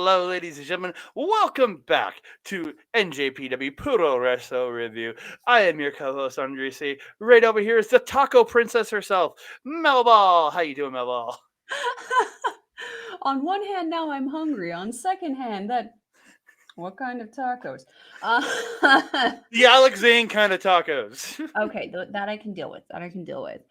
Hello, ladies and gentlemen. Welcome back to NJPW Puroresu Review. I am your co-host, Andres. Right over here is the taco princess herself, Melball. How you doing, Melball? On one hand, now I'm hungry. On second hand, what kind of tacos? The Alex Zane kind of tacos. Okay, that I can deal with. That I can deal with.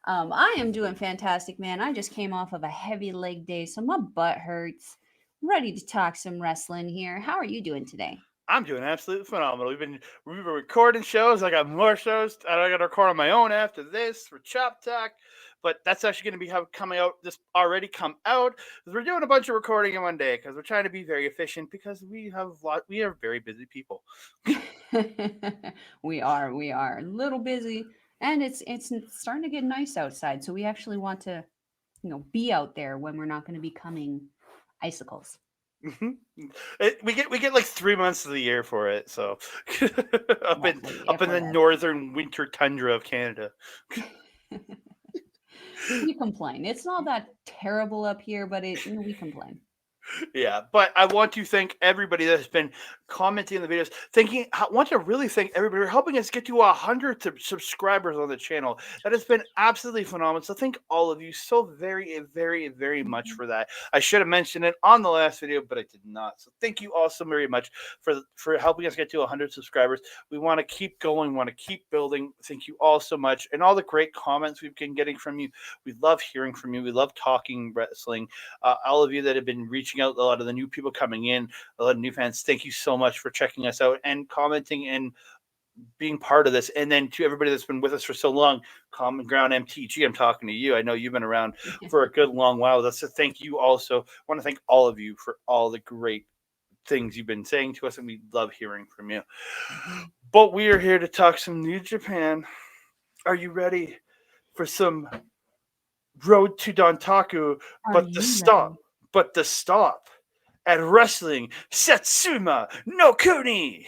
I am doing fantastic, man. I just came off of a heavy leg day, so my butt hurts. Ready to talk some wrestling here. How are you doing today? I'm doing absolutely phenomenal. We've been recording shows. I got more shows. I got to record on my own after this for Chop Talk, but that's actually going to be coming out. This already come out. We're doing a bunch of recording in one day because we're trying to be very efficient because we are very busy people. We are a little busy, and it's starting to get nice outside. So we actually want to, be out there when we're not going to be coming icicles. We get like 3 months of the year for it, so up in Roughly, up if in we're the that. northern winter tundra of Canada. We complain. It's not that terrible up here, but we complain. Yeah, but I want to thank everybody that's been commenting in the videos. I want to really thank everybody for helping us get to 100 subscribers on the channel. That has been absolutely phenomenal. So thank all of you so very, very, very much Mhm. for that. I should have mentioned it on the last video, but I did not. So thank you all so very much for helping us get to 100 subscribers. We want to keep going. We want to keep building. Thank you all so much, and all the great comments we've been getting from you. We love hearing from you. We love talking wrestling. All of you that have been reaching out, a lot of the new people coming in, a lot of new fans, thank you so much for checking us out and commenting and being part of this. And then to everybody that's been with us for so long, Common Ground MTG, I'm talking to you. I know you've been around for a good long while with us. So thank you also. I want to thank all of you for all the great things you've been saying to us, and we love hearing from you. But we are here to talk some New Japan. Are you ready for some Road to Dontaku? Are But the you stop, ready? but the stop at Wrestling Satsuma no Kuni.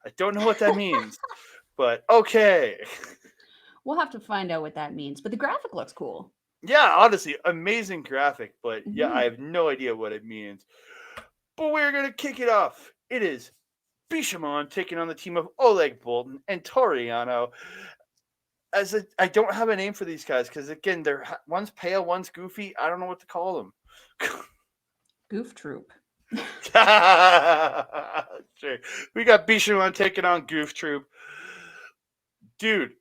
I don't know what that means, but okay. We'll have to find out what that means. But the graphic looks cool. Yeah, honestly, amazing graphic, but yeah, I Mhm. have no idea what it means. But we're gonna kick it off. It is Bishamon taking on the team of Oleg, Boltin, and Toru Yano. I don't have a name for these guys because again, they're one's pale, one's goofy. I don't know what to call them. Goof Troop. Sure. We got Bishamon taking on Goof Troop. Dude,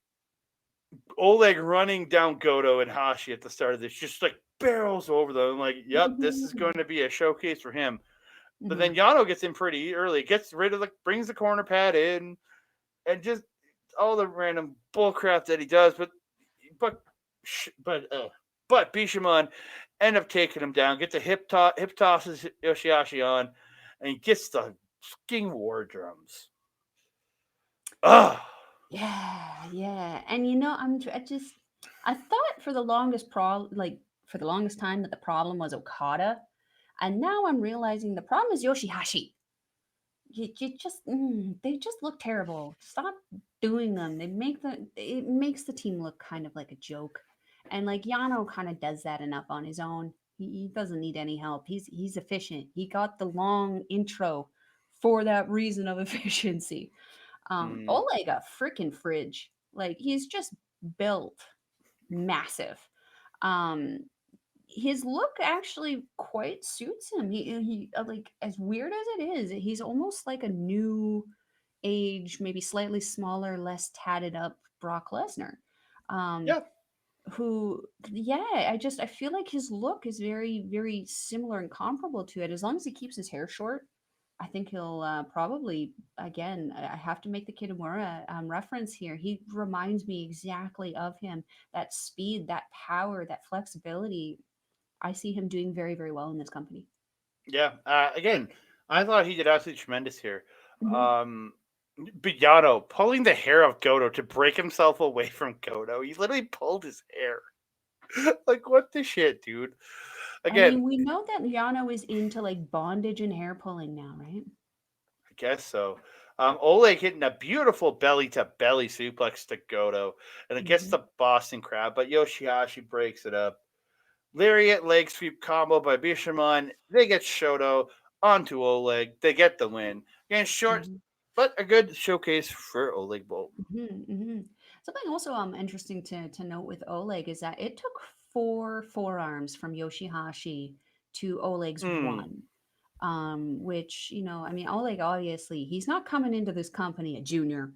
Oleg running down Goto and Hashi at the start of this, just like barrels over them. I'm like, yep, this is going to be a showcase for him. But Mhm. then Yano gets in pretty early, gets rid of brings the corner pad in, and just all the random bullcrap that he does. But but but Bishamon end up taking him down, gets a hip tosses Yoshi-Hashi on, and he gets the fucking war drums. Ugh. Yeah. And I thought for the for the longest time that the problem was Okada, and now I'm realizing the problem is Yoshi-Hashi. They just look terrible. Stop doing them. It makes the team look kind of like a joke. And like Yano kind of does that enough on his own. He doesn't need any help. He's efficient. He got the long intro for that reason of efficiency. Mm. Oleg a freaking fridge. Like he's just built massive. Um, his look actually quite suits him. He like as weird as it is, he's almost like a new age, maybe slightly smaller, less tatted up Brock Lesnar. Um, Yeah, who yeah, I feel like his look is very, very similar and comparable to it. As long as he keeps his hair short, I think he'll probably again. I have to make the Kitamura reference here. He reminds me exactly of him. That speed, that power, that flexibility. I see him doing very, very well in this company. yeah. Again, I thought he did absolutely tremendous here. Hmm. Um, Yano pulling the hair of Goto to break himself away from Goto. He literally pulled his hair. Like what the shit, dude? I Again, mean, we know that Yano is into like bondage and hair pulling now, right? I guess so. Oleg hitting a beautiful belly to belly suplex to Goto, and it gets Hmm. the Boston crab, but Yoshi-Hashi breaks it up. Lariat leg sweep combo by Bishamon. They get Shota onto Oleg. They get the win. Again, short, Mhm. but a good showcase for Oleg Boltin. Hmm. Something also interesting to note with Oleg is that it took four forearms from Yoshi-Hashi to Oleg's Mm. one. Which, I mean, Oleg, obviously, he's not coming into this company a junior.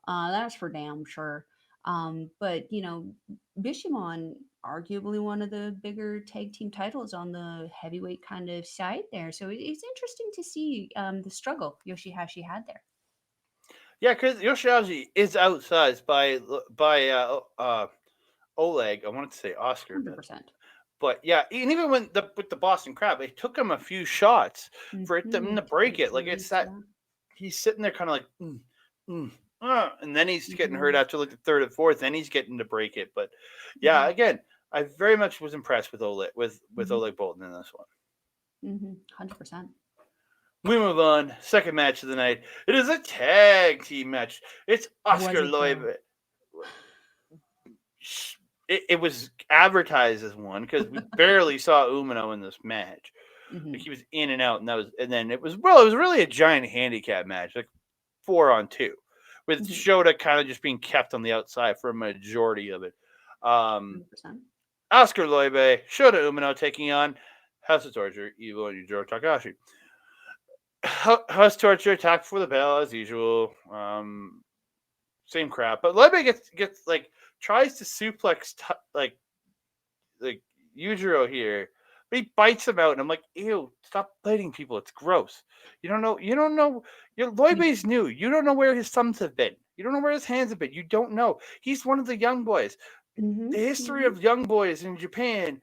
That's for damn sure. But, Bishamon, arguably one of the bigger tag team titles on the heavyweight kind of side there. So it's interesting to see the struggle Yoshi-Hashi had there. Yeah, because Yoshi-Hashi is outsized by Oleg. I wanted to say Oscar, but 100%. yeah, and even when with the Boston Crab, it took him a few shots for them to To break get it. to Like it's release, that yeah. he's sitting there kind of like, mm, and then he's getting hurt Hmm. after like the third and fourth, then he's getting to break it. But yeah, Hmm. again, I very much was impressed with Oleg with Hmm. Oleg Boltin in this one. 100%. We move on. Second match of the night. It is a tag team match. It's Was Oscar it though? Leube. It was advertised as one because we barely saw Umino in this match. Like Hmm. he was in and out, and then it was really a giant handicap match, like 4-on-2, with Hmm. Shota kind of just being kept on the outside for a majority of it. Um, 100%. Oscar Leube, Shota Umino taking on House of Torture, Evil, and Yujiro Takahashi. House Torture attack for the bell as usual. Same crap, but Leube gets like tries to suplex like Yujiro here. But he bites him out, and I'm like, ew, stop biting people. It's gross. You don't know. You, Loibe's new. You don't know where his thumbs have been. You don't know where his hands have been. You don't know. He's one of the young boys. hmm The history hmm of young boys in Japan,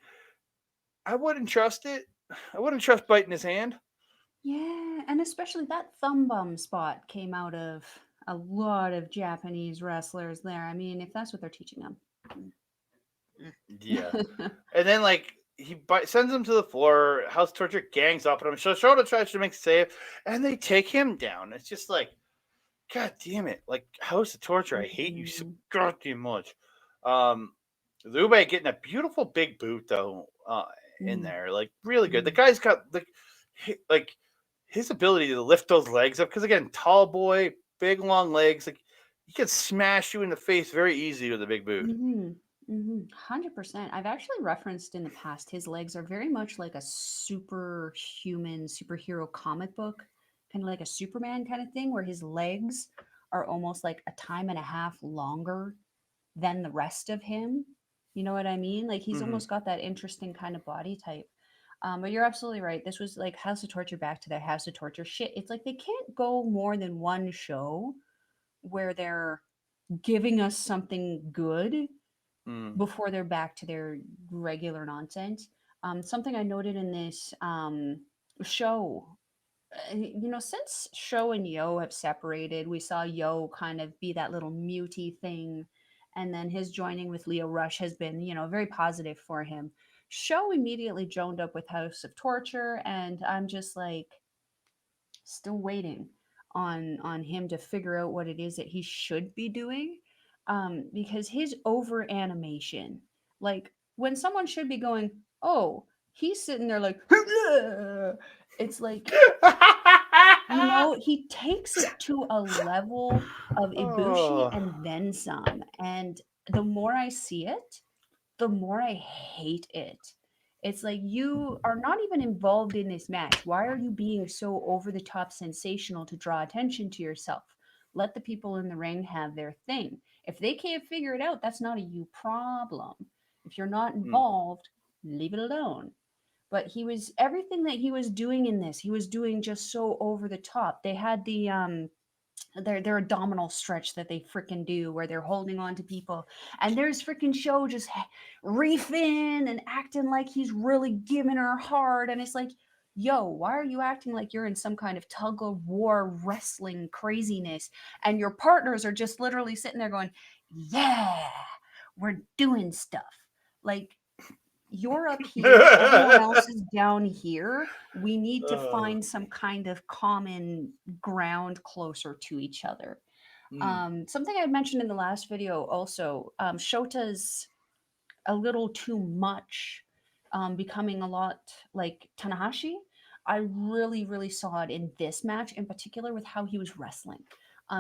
I wouldn't trust it. I wouldn't trust biting his hand. Yeah, and especially that thumb bum spot came out of a lot of Japanese wrestlers there. I mean, if that's what they're teaching them. Yeah. And then like sends him to the floor. House Torture gangs up on him. Shota tries to make a save, and they take him down. It's just like, God damn it! Like House of Torture, I hate you so Mhm, goddamn much. Um, Leube getting a beautiful big boot though in mhm, there, like really good. The mhm, guy's got like his ability to lift those legs up because again, tall boy, big long legs. Like he can smash you in the face very easy with a big boot. mhm, mhm. 100%. I've actually referenced in the past his legs are very much like a superhuman superhero comic book, kind of like a Superman kind of thing, where his legs are almost like a time and a half longer than the rest of him. You know what I mean? Like he's Mm-hmm. almost got that interesting kind of body type. But you're absolutely right. This was like House of Torture back to their House of Torture shit. It's like they can't go more than one show where they're giving us something good Mm. before they're back to their regular nonsense. Something I noted in this show, since Show and Yo have separated, we saw Yo kind of be that little muty thing, and then his joining with Leo Rush has been, very positive for him. Show immediately joined up with House of Torture, and I'm just like still waiting on him to figure out what it is that he should be doing, because his over animation, like when someone should be going, oh, he's sitting there like it's like, he takes it to a level of Ibushi Oh. and then some. And the more I see it, the more I hate it. It's like you are not even involved in this match. Why are you being so over the top sensational to draw attention to yourself? Let the people in the ring have their thing. If they can't figure it out, that's not a you problem. If you're not Mm. involved, leave it alone. But he was everything that he was doing in this, he was doing just so over the top. They had their abdominal stretch that they freaking do where they're holding on to people, and there's freaking Show just reefing and acting like he's really giving her hard, and it's like, yo, why are you acting like you're in some kind of tug of war wrestling craziness, and your partners are just literally sitting there going, yeah, we're doing stuff. Like, you're up here, everyone else is down here. We need to Oh. find some kind of common ground closer to each other. Mm. Something I mentioned in the last video also, Shota's a little too much becoming a lot like Tanahashi. I really, really saw it in this match in particular with how he was wrestling.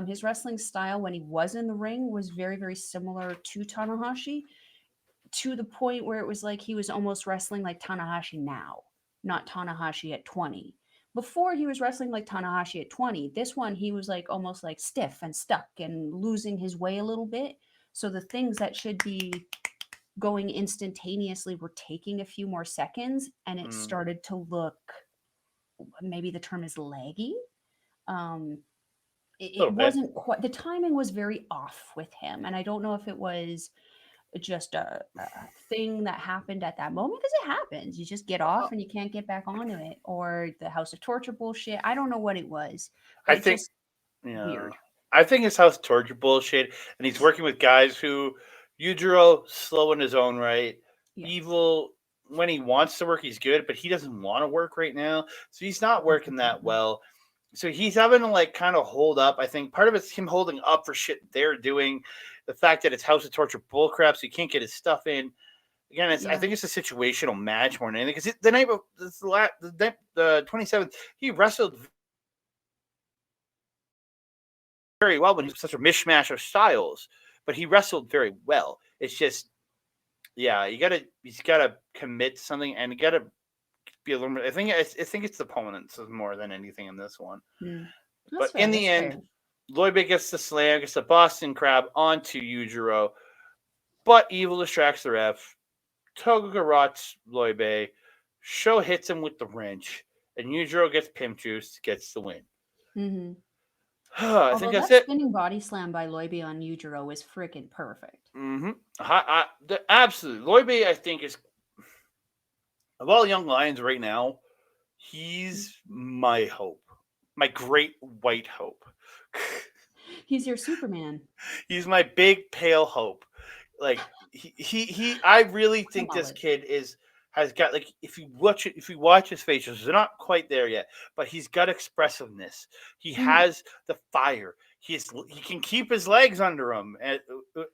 His wrestling style when he was in the ring was very, very similar to Tanahashi, to the point where it was like he was almost wrestling like Tanahashi now, not Tanahashi at 20. Before he was wrestling like Tanahashi at 20. This one he was like almost like stiff and stuck and losing his way a little bit. So the things that should be going instantaneously were taking a few more seconds, and it started to look, maybe the term is laggy. Um, it bit. wasn't quite, the timing was very off with him, and I don't know if it was just a thing that happened at that moment, because it happens. You just get off and you can't get back onto it, or the House of Torture bullshit. I don't know what it was, but I it think, just yeah, weird. I think his house torture bullshit, and he's working with guys who Yujiro slow in his own right, Yeah. evil when he wants to work, he's good, but he doesn't want to work right now, so he's not working that Mhm. well. So he's having to like kind of hold up. I think part of it's him holding up for shit they're doing. The fact that it's House of Torture bullcrap, so he can't get his stuff in. Again, I Yeah. think it's a situational match more than anything. Because the night of the 27th, he wrestled very well when he was such a mishmash of styles, but he wrestled very well. It's just, yeah, he's gotta commit to something, and you gotta be a little bit. I think it's the opponents more than anything in this one. Mm. That's But fair. in the That's end, fair. Leube gets the slam, gets the Boston Crab onto Yujiro, but Evil distracts the ref. Togo garrots Leube. Sho hits him with the wrench, and Yujiro gets pimp juice, gets the win. Hmm. I think Although that's that it. spinning body slam by Leube on Yujiro was freaking perfect. Mm-hmm. Absolutely. Leube, I think, is of all young lions right now, he's my hope, my great white hope. He's your Superman. He's my big pale hope. Like he I really The think this mullet. kid is has got like if you watch his facials, they're not quite there yet, but he's got expressiveness. He Mm. has the fire. He can keep his legs under him. And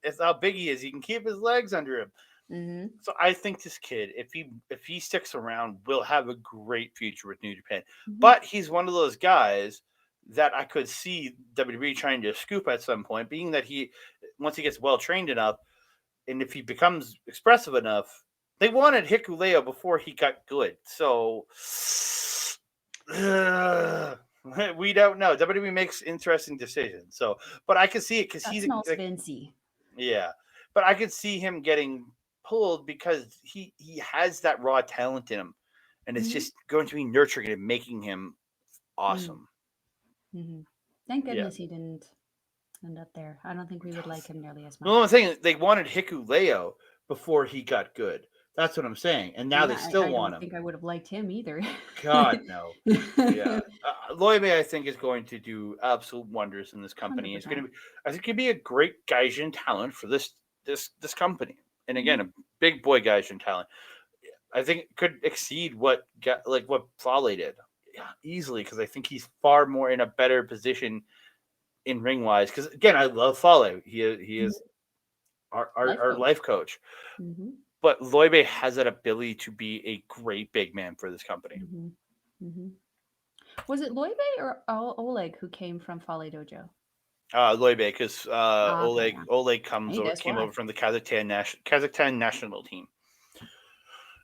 it's how big he is. He can keep his legs under him. Hmm. So I think this kid, if he sticks around, will have a great future with New Japan. Hmm. But he's one of those guys that I could see WWE trying to scoop at some point, being that he once he gets well trained enough, and if he becomes expressive enough, they wanted Hikuleo before he got good. So we don't know. WWE makes interesting decisions. So, but I can see it because That he's smells like, Vincy. yeah, but I could see him getting pulled because he has that raw talent in him, and it's Hmm. just going to be nurturing and making him Mm. awesome. Hmm. Thank Yeah. goodness he didn't end up there. I don't think we would like him nearly as Well, I'm much. saying they wanted Hikuleo before he got good. That's what I'm saying, and now Yeah, they still I want don't him. think I would have liked him either. God no. Yeah, Loewe, I think, is going to do absolute wonders in this company. It's going 100%. to be, I think, could be a great Gaijin talent for this company. And again, Mhm. a big boy Gaijin talent. I think it could exceed what Fale did, yeah, easily, because I think he's far more in a better position in ring wise. Because again, I love Fale. He Mhm. is our, our, Life our coach. life coach. Mhm. But Loewe has that ability to be a great big man for this company. Mhm. Mhm. Was it Leube or Oleg who came from Fale Dojo? Leube, because Ah, okay, yeah. Oleg Hey, guess came what? over from the Kazakhstan national team.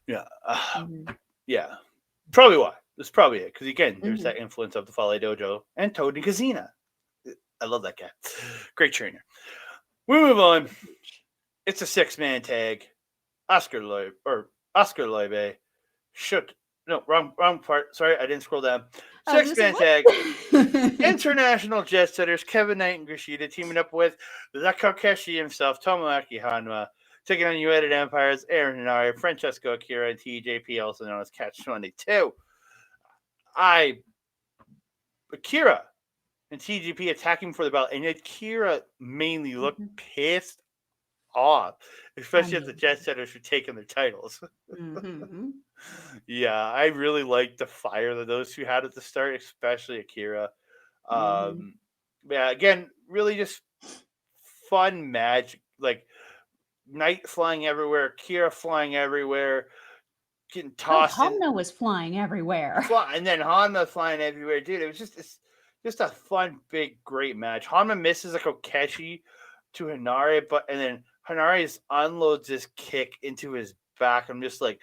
Yeah, Mhm. yeah, probably why. That's probably it. Because again, there's Mhm. that influence of the Fale Dojo and Tony Kazina. I love that guy. Great trainer. We move on. It's a 6-man tag. Oscar Leube. Shoot. No, wrong part. Sorry, I didn't scroll down. I was gonna say 6-man what? tag. International jet setters Kevin Knight and Kushida teaming up with the Takahashi himself, Tomoaki Honma, taking on United Empires, Aaron Henare, Francesco, Akira, and TJP, also known as Catch 22. I Akira and TJP attacking for the belt, and Akira mainly looked Mhm. pissed off, especially at the jet Amazing. setters for taking their titles. Mhm. Yeah, I really liked the fire that those two had at the start, especially Akira. Mhm. Um, yeah, again, really just fun match. Like Knight flying everywhere, Kira flying everywhere. getting Oh, tossed in, Homna was flying everywhere. and then Honma flying everywhere, dude. It was just a fun, big, great match. Honma misses a Kokeshi to Henare, and then Henare unloads this kick into his back. I'm just like,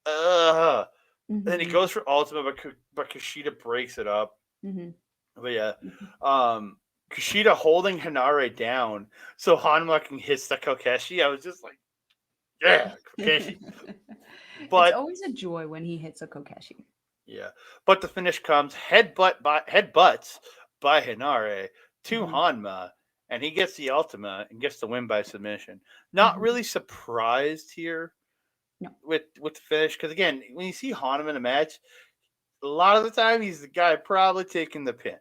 ugh. And then he Hmm. goes for ultimate, but Kushida breaks it up. Hmm. But yeah, Hmm. Kushida holding Henare down so Honma can hit the Kokeshi. I was just like, yeah, Kokeshi. It's But always a joy when he hits a Kokeshi. yeah, but the finish comes headbutts by Henare to Hmm. Honma, and he gets the ultimate and gets the win by submission. Not Hmm. really surprised here No. with the finish because again, when you see Honma in a match, a lot of the time he's the guy probably taking the pin.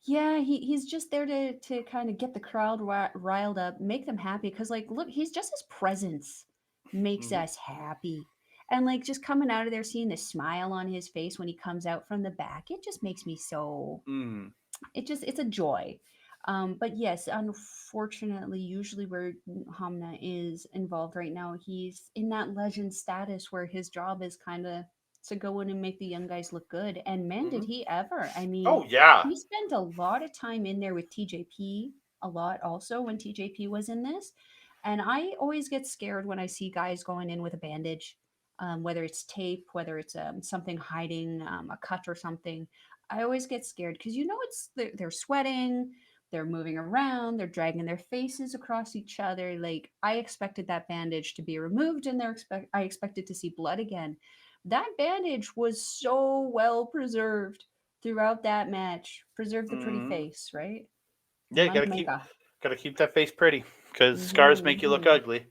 Yeah, he's just there to kind of get the crowd riled up, make them happy. Cause like, look, he's just his presence makes Mm-hmm. us happy, and like just coming out of there, seeing the smile on his face when he comes out from the back, it just makes me so. Mm-hmm. It's a joy. But yes, unfortunately, usually where Hamna is involved right now, he's in that legend status where his job is kind of to go in and make the young guys look good. And man, did Mm-hmm. he ever! I mean, Oh yeah. he spent a lot of time in there with TJP, a lot also when TJP was in this. And I always get scared when I see guys going in with a bandage, whether it's tape, whether it's something hiding a cut or something. I always get scared because they're sweating, they're moving around, they're dragging their faces across each other. Like I expected that bandage to be removed, and I expected to see blood again. That bandage was so well preserved throughout that match. Preserve the pretty Mm-hmm. face, right? Yeah, you Manmega. gotta keep that face pretty because scars make you look Mm-hmm. ugly.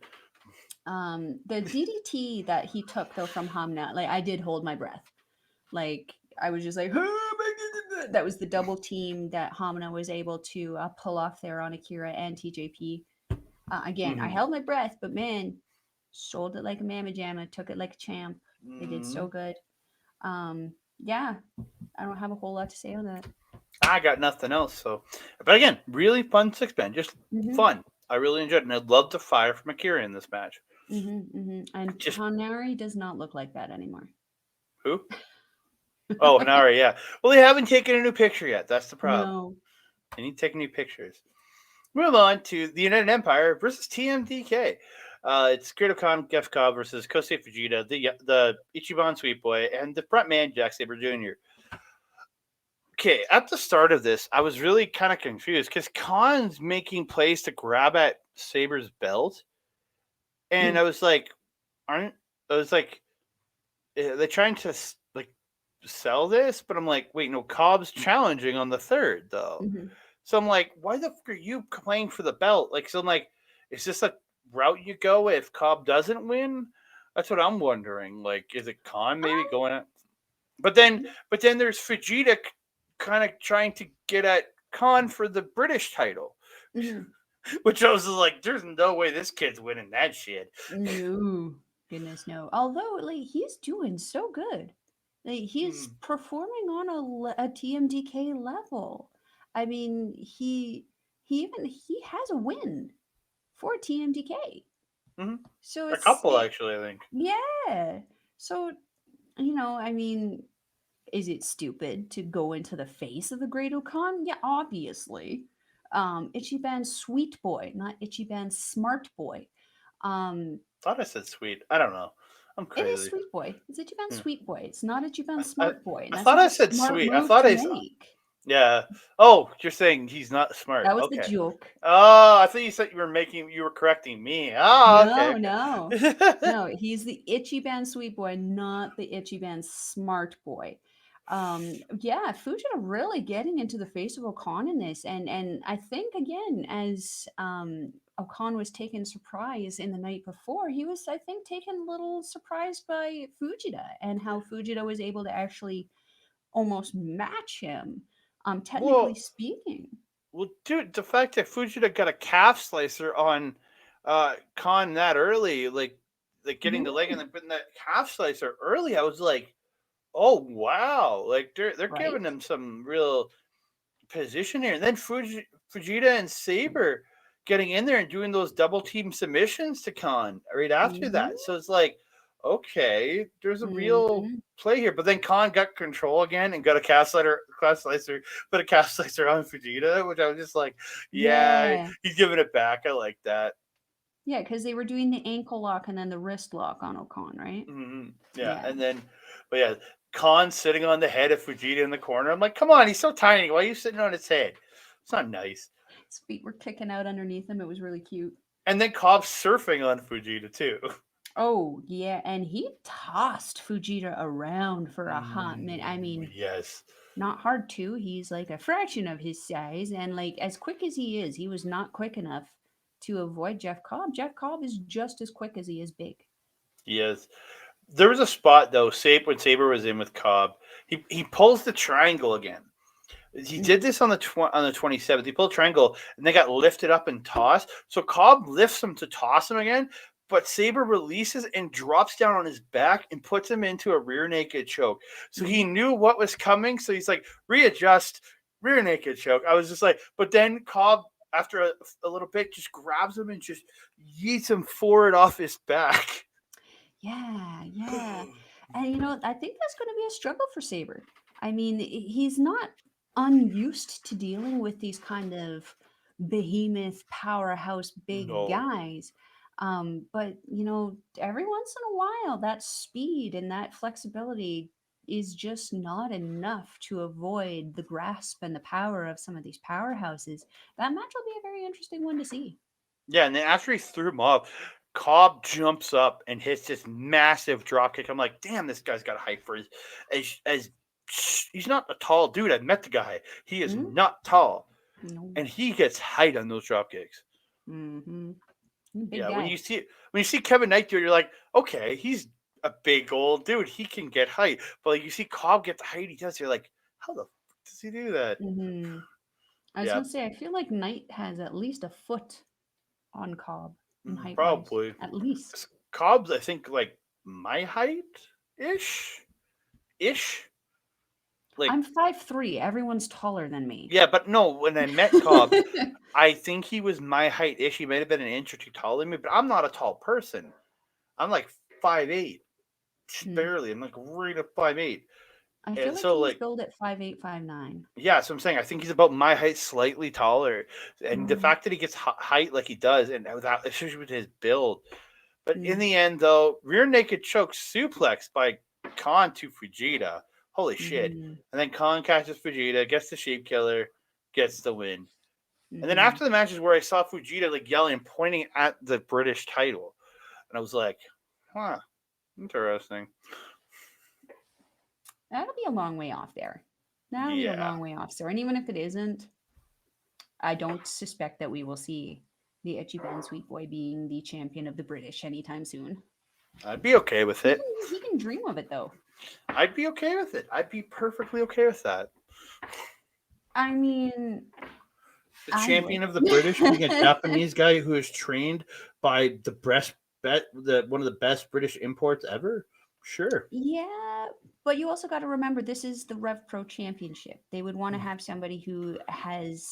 The DDT that he took though from Hamna, like I did hold my breath. Like I was just like, that was the double team that Hamina was able to pull off there on Akira and TJP. Again, I Mm-hmm. held my breath, but man, sold it like a mamma jamma, took it like a champ. They did Mm-hmm. so good. Yeah, I don't have a whole lot to say on that. I got nothing else. So, but again, really fun six man, just Hmm. fun. I really enjoyed it, and I loved the fire from Akira in this match. Hmm. Hmm. And Just Hanari does not look like that anymore. who? Oh, Hinari, yeah. Well, they haven't taken a new picture yet. That's the problem. No. They need to take new pictures. Move on to the United Empire versus TMDK. It's Great Khan, Jeff Cobb versus Kosei Fujita, the Ichiban Sweet Boy, and the front man Jack Sabre Jr. Okay, at the start of this, I was really kind of confused because Khan's making plays to grab at Sabre's belt, and Mm. I was like, aren't I was like, they're trying to like sell this, but I'm like, wait, no, Cobb's challenging on the third though. Hmm. So I'm like, why the fuck are you playing for the belt? Like, so I'm like, is this a route you go if Cobb doesn't win? That's what I'm wondering. Like, is it Khan maybe going at? But then, there's Fujita kind of trying to get at Khan for the British title, Hmm. which I was like, there's no way this kid's winning that shit. No, goodness no. Although like he's doing so good, like he's Hmm. performing on a TMDK level. I mean, he has a win for TMDK. Hmm. So A couple actually, I think. yeah. So I mean, is it stupid to go into the face of the Great Okan? Yeah, obviously. Ichiban Sweet Boy, not Ichiban Smart Boy. Thought I said sweet. I don't know. I'm It is crazy. Sweet Boy. It's Ichiban Yeah. Sweet Boy. It's not Ichiban I, I, Smart Boy, and I that's thought not I a said smart sweet. I move thought to I. make. Yeah. Oh, you're saying he's not smart. That was the Okay. joke. Oh, I thought you said you were correcting me. Oh, okay, No, no, okay. no. He's the Ichiban Sweet Boy, not the Ichiban Smart Boy. Yeah, Fujita really getting into the face of Okan in this, and I think again as Okan was taken surprise in the night before, he was I think taken a little surprised by Fujita and how Fujita was able to actually almost match him, technically well, speaking. dude, the fact that Fujita got a calf slicer on Khan that early, like getting the leg Mhm. and then putting that calf slicer early, I was like, oh wow, like they're giving Right? him some real position here. And then Fujita and Sabre getting in there and doing those double team submissions to Khan right after Mhm. that. So it's like, okay, there's a real Mhm. play here. But then Khan got control again and got a cast slicer, put a cast slicer on Fujita, which I was just like, yeah, Yeah. he's giving it back. I like that. Yeah, because they were doing the ankle lock and then the wrist lock on Ocon, right? Yeah, Yeah. and then, but yeah, Khan sitting on the head of Fujita in the corner. I'm like, come on, he's so tiny. Why are you sitting on his head? It's not nice. His feet were kicking out underneath him. It was really cute. And then Cobb surfing on Fujita too. Oh, yeah, and he tossed Fujita around for a hot minute. I mean, Yes. not hard to. He's like a fraction of his size, and like as quick as he is, he was not quick enough to avoid Jeff Cobb. Jeff Cobb is just as quick as he is big. Yes. There was a spot though, when Sabre was in with Cobb. He pulls the triangle again. He Mm, did this on the 27th. He pulled a triangle and they got lifted up and tossed. So Cobb lifts him to toss him again, but Sabre releases and drops down on his back and puts him into a rear naked choke. So he mhm. knew what was coming. So he's like, readjust, rear naked choke. I was just like, but then Cobb, after a little bit, just grabs him and just yeets him forward off his back. Yeah, yeah. And I think that's going to be a struggle for Saber. I mean, he's not unused to dealing with these kind of behemoth powerhouse big No. guys. But every once in a while, that speed and that flexibility is just not enough to avoid the grasp and the power of some of these powerhouses. That match will be a very interesting one to see. Yeah, and then after he threw him off, Cobb jumps up and hits this massive drop kick. I'm like, damn, this guy's got height for his as he's not a tall dude. I met the guy. He is Mm? not tall, No. and he gets height on those drop kicks. Mm-hmm. Big Yeah, guy. when you see Kevin Knight do it, you're like, okay, he's a big old dude. He can get height. But like you see Cobb get the height he does, you're like, how the does he do that? Mm-hmm. I was Yeah, gonna say, I feel like Knight has at least a foot on Cobb in height wise. probably. At least. Cobb's, I think, like my height ish. Like, I'm 5'3". Everyone's taller than me. yeah, but no, when I met Cobb, I think he was my height ish. He might have been an inch or two taller than me, but I'm not a tall person. I'm like 5'8", Hmm. barely. I'm like right at 5'8". I feel And like so he's like, billed at 5'8", 5'9". yeah, so I'm saying I think he's about my height, slightly taller. And the Mm, fact that he gets height like he does, and without, especially with his build. But in mm, the end, though, rear naked choke suplex by Khan to Fujita. Holy shit. mm-hmm, And then Khan catches Fujita, gets the sheep killer, gets the win. And then mm-hmm. after the match is where I saw Fujita like yelling and pointing at the British title. And I was like, huh, interesting. That'll be a long way off there. That'll be a Yeah. long way off, sir. And even if it isn't, I don't suspect that we will see the Ichiban Sweet Boy being the champion of the British anytime soon. I'd be okay with He it. can he can dream of it though. I'd be okay with it. I'd be perfectly okay with that. I mean, The I would. champion of the British being a Japanese guy who is trained by the one of the best British imports ever. Sure. Yeah, but you also got to remember this is the Rev Pro Championship. They would want to Mm. have somebody who has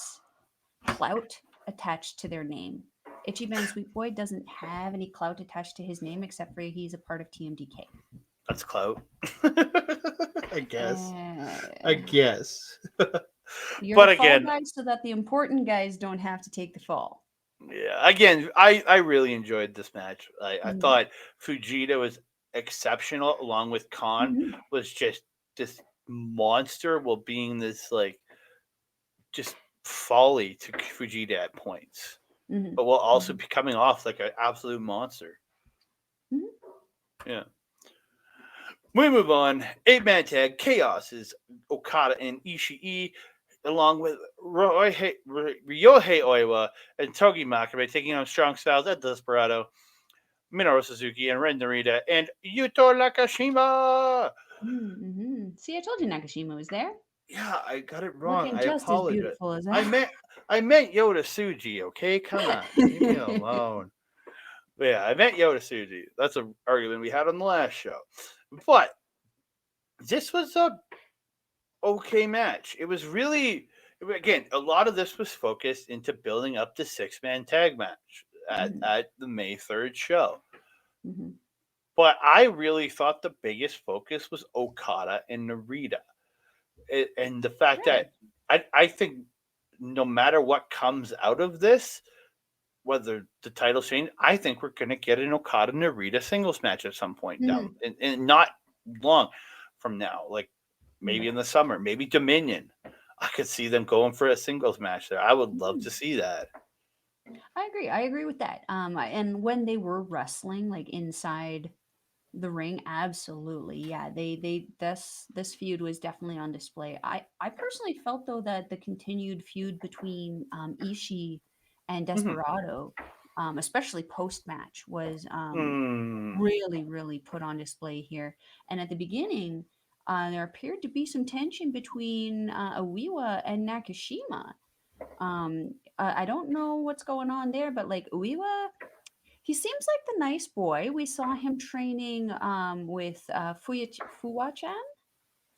clout attached to their name. Ichiban Sweet Boy doesn't have any clout attached to his name except for he's a part of TMDK. That's clout. I guess. I Uh, guess. you're the But fall again, guy so that the important guys don't have to take the fall. yeah, again, I really enjoyed this match. I Mm-hmm. thought Fujita was exceptional, along with Khan Mm-hmm. was just this monster, while being this like just folly to Fujita at points, Mm-hmm. but while also Mm-hmm. coming off like an absolute monster. Mm-hmm. Yeah. We move on. 8-man tag Chaos is Okada and Ishii, along with Ryohei Oiwa and Togi Makabe, taking on Strong Styles at Desperado, Minoru Suzuki and Ren Narita, and Yuto Nakashima. Mm-hmm. See, I told you Nakashima was there, Yeah, I got it wrong. looking I just as apologize. beautiful as I that. meant I meant Yoda Suji. Okay, come on, leave me alone. But yeah, I meant Yoda Suji. That's an argument we had on the last show. But this was a okay match. It was really, again, a lot of this was focused into building up the 6-man tag match at, Mm-hmm. at the May 3rd show. Mm-hmm. But I really thought the biggest focus was Okada and Narita. And the fact that Right. I think no matter what comes out of this, whether the title change, I think we're going to get an Okada Narita singles match at some point down, Mhm. and not long from now. Like maybe Yeah. in the summer, maybe Dominion. I could see them going for a singles match there. I would love Mhm. to see that. I agree. I agree with that. And when they were wrestling, like inside the ring, absolutely, yeah. They this feud was definitely on display. I personally felt though that the continued feud between Ishii and Mm-hmm. Desperado, especially post match, was Mm. really put on display here. And at the beginning, there appeared to be some tension between Oiwa and Nakashima. I don't know what's going on there, but like Uiwa, he seems like the nice boy. We saw him training with Fuwa-chan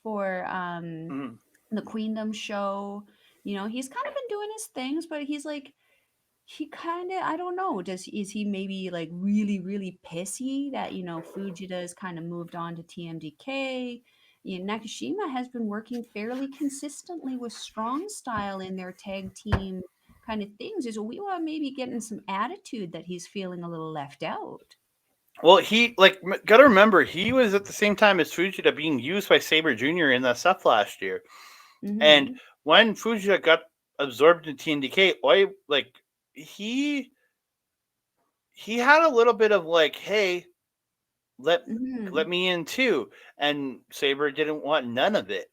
for Mm. the Queendom show. You know, he's kind of been doing his things, but he's like he kind of, I don't know, does is he maybe like really pissy that Fujita has kind of moved on to TMDK. Nakashima has been working fairly consistently with Strong Style in their tag team kind of things. Is Oiwa maybe getting some attitude that he's feeling a little left out? Well, he like gotta remember he was at the same time as Fujita being used by Sabre Jr. in the stuff last year, and Mm-hmm. when Fujita got absorbed in TNDK, like he he had a little bit of like, hey, let Mm-hmm. let me in too, and Saber didn't want none of it,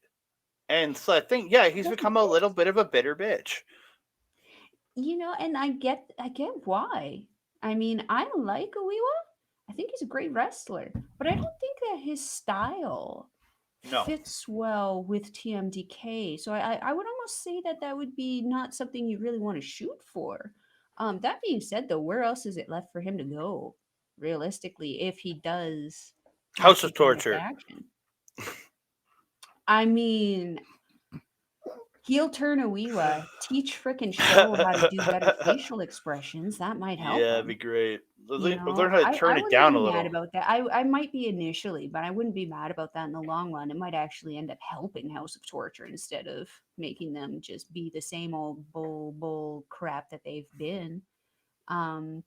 and so I think yeah, he's Well, become a little bit of a bitter bitch. and I get why. I mean, I like Oiwa. I think he's a great wrestler, but I don't think that his style No, fits well with TMDK. So I would almost say that that would be not something you really want to shoot for. That being said, though, where else is it left for him to go, realistically, if he does House of take on the Torture. faction? I mean, heel turn Awiwa, teach frickin' Show how to do better facial expressions. That might help Yeah, it'd be him. great. Learn how to I turn it wouldn't down be a mad little. about that. I might be initially, but I wouldn't be mad about that in the long run. It might actually end up helping House of Torture instead of making them just be the same old bull crap that they've been. Um,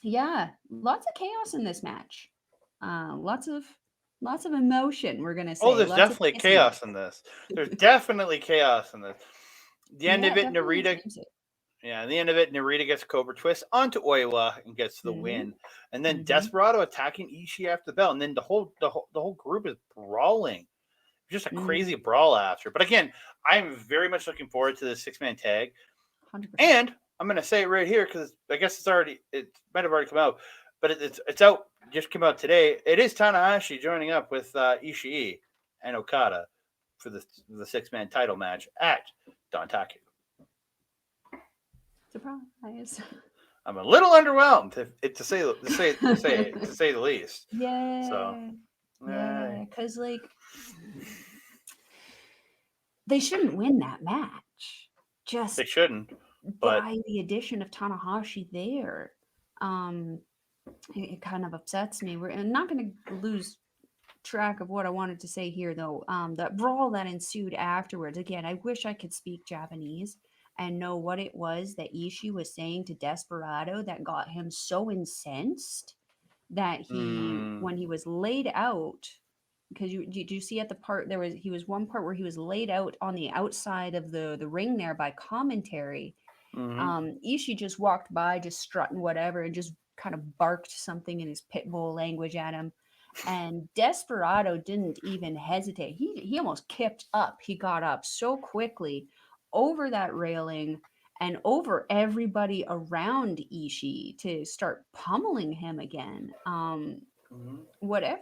yeah, lots of chaos in this match. Lots of emotion. We're gonna Oh, say there's lots of definitely pissiness. chaos in this. There's definitely chaos in this. The end Yeah, of it it, definitely Narita. seems it. Yeah, at the end of it, Narita gets Cobra Twist onto Oiwa and gets the Mm-hmm. win. And then Mm-hmm. Desperado attacking Ishii after the bell, and then the whole group is brawling. Just a Mm-hmm. crazy brawl after. But again, I'm very much looking forward to the 6-man tag. 100%. And I'm gonna say it right here because I guess it might have already come out, but it's out. Just came out today. It is Tanahashi joining up with Ishii and Okada for the 6-man title match at Dontaku. Surprise. I'm a little underwhelmed to say the least. So, Yeah. uh, Yeah. Because, like, they shouldn't win that match. they Just shouldn't, but by the addition of Tanahashi there. Um, it kind of upsets me. We're not going to lose track of what I wanted to say here, though. The brawl that ensued afterwards. Again, I wish I could speak Japanese and know what it was that Ishii was saying to Desperado that got him so incensed that mm, when he was laid out, because did you see at the part he was one part where he was laid out on the outside of the ring there by commentary. mm-hmm, Ishii just walked by, just strutting whatever, and just kind of barked something in his pit bull language at him. And Desperado didn't even hesitate. He almost kipped up. He got up so quickly over that railing and over everybody around Ishii to start pummeling him again. mm-hmm. Whatever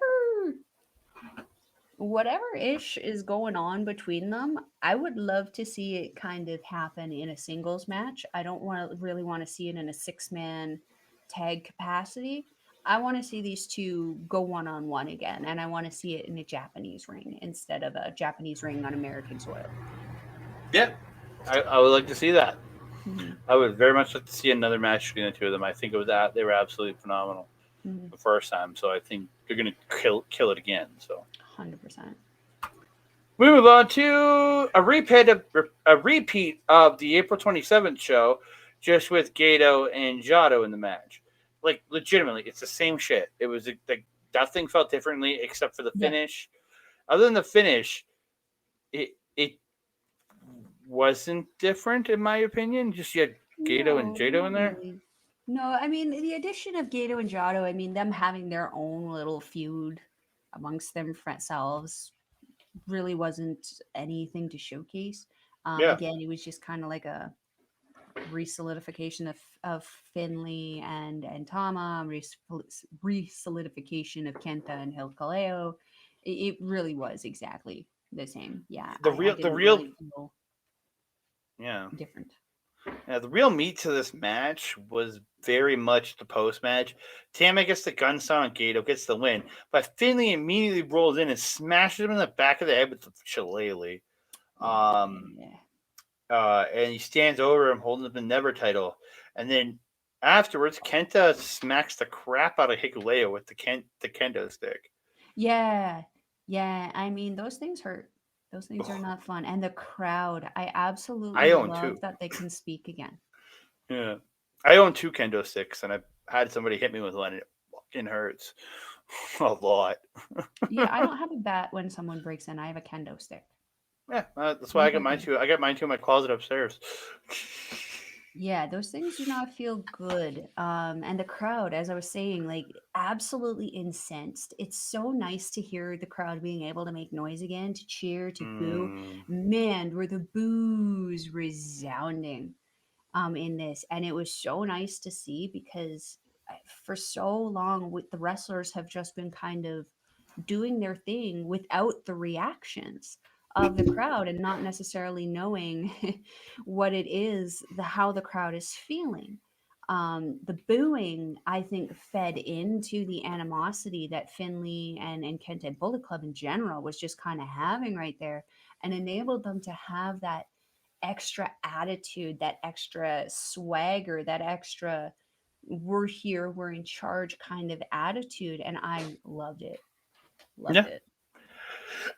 whatever ish is going on between them, I would love to see it kind of happen in a singles match. I don't really want to see it in a six-man tag capacity. I want to see these two go one-on-one again, and I want to see it in a Japanese ring instead of a Japanese ring on American soil. Yeah, I would like to see that. Mhm. I would very much like to see another match between the two of them. I think they were absolutely phenomenal. Mhm. the first time, so I think they're gonna kill it again. So 100%. we move on to a repeat of the April 27th show, just with Gato and Jado in the match. Like legitimately, it's the same shit. It was like nothing felt differently except for the Yeah. finish. Other than the finish, it wasn't different in my opinion. Just you had Gato and No, Jado in not there. really. No, I mean the addition of Gato and Jado, I mean them having their own little feud amongst themselves really wasn't anything to showcase. Yeah, Again, it was just kind of like a re-solidification of Finley and Tama, re-solidification of Kenta and Hilkaleo. It really was exactly the same. Yeah, the I real the didn't real really feel yeah. different. Yeah, the real meat to this match was very much the post match. Tama gets the gun stun on Gato, gets the win, but Finley immediately rolls in and smashes him in the back of the head with the shillelagh. Yeah, Um, yeah. and he stands over him holding up the Never title. And then afterwards, Kenta smacks the crap out of Hikuleo with the kendo stick. Yeah. Yeah. I mean, those things hurt. Those things are Ugh, not fun. And the crowd, I I absolutely own two. love that they can speak again. Yeah, I own two kendo sticks, and I've had somebody hit me with one. And it fucking hurts a lot. Yeah, I don't have a bat when someone breaks in. I have a kendo stick. Yeah, that's why I Same got for mine me. too. I got mine too in my closet upstairs. Yeah, those things do not feel good. And the crowd, as I was saying, like absolutely incensed. It's so nice to hear the crowd being able to make noise again, to cheer, to boo. Mm, Man, were the boos resounding in this, and it was so nice to see because for so long with the wrestlers have just been kind of doing their thing without the reactions of the crowd and not necessarily knowing what it is how the crowd is feeling. The booing, I think, fed into the animosity that Finley and Kent and Bullet Club in general was just kind of having right there, and enabled them to have that extra attitude, that extra swagger, that extra we're here, we're in charge kind of attitude. And I loved it. Loved yeah. it.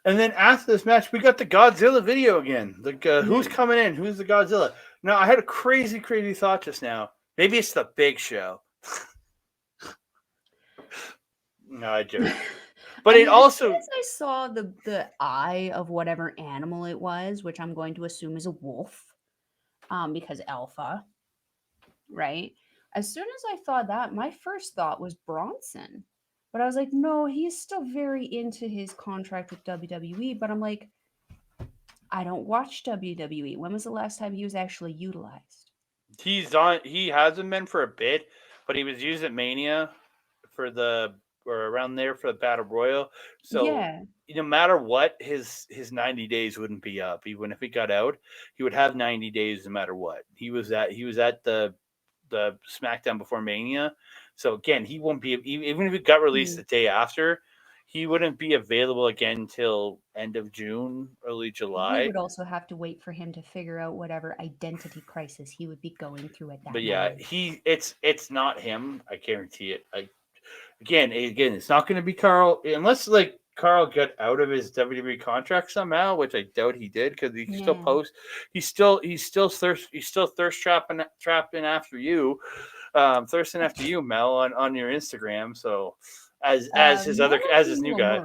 And then after this match, we got the Godzilla video again. Like, who's Mm. coming in? Who's the Godzilla? Now, I had a crazy, crazy thought just now. Maybe it's the Big Show. No, I joke. But I it mean, as soon also, as I saw the eye of whatever animal it was, which I'm going to assume is a wolf, because alpha, right? As soon as I thought that, my first thought was Bronson. But I was like, no, he's still very into his contract with WWE. But I'm like, I don't watch WWE. When was the last time he was actually utilized? he hasn't been for a bit, but he was used at Mania for the or around there for the Battle Royal. So Yeah. no matter what, his 90 days wouldn't be up. Even if he got out, he would have 90 days no matter what. He was at the SmackDown before Mania. So again, he won't be even if it got released Mhm. the day after. He wouldn't be available again until end of June, early We July. would also have to wait for him to figure out whatever identity crisis he would be going through at But that yeah, moment. it's not him. I guarantee it. Again, it's not going to be Carl unless like Carl got out of his WWE contract somehow, which I doubt he did because he still Yeah. posts. He's still thirst trapping after you, thirsting after you, Mel, on your Instagram. So More like as his new guy.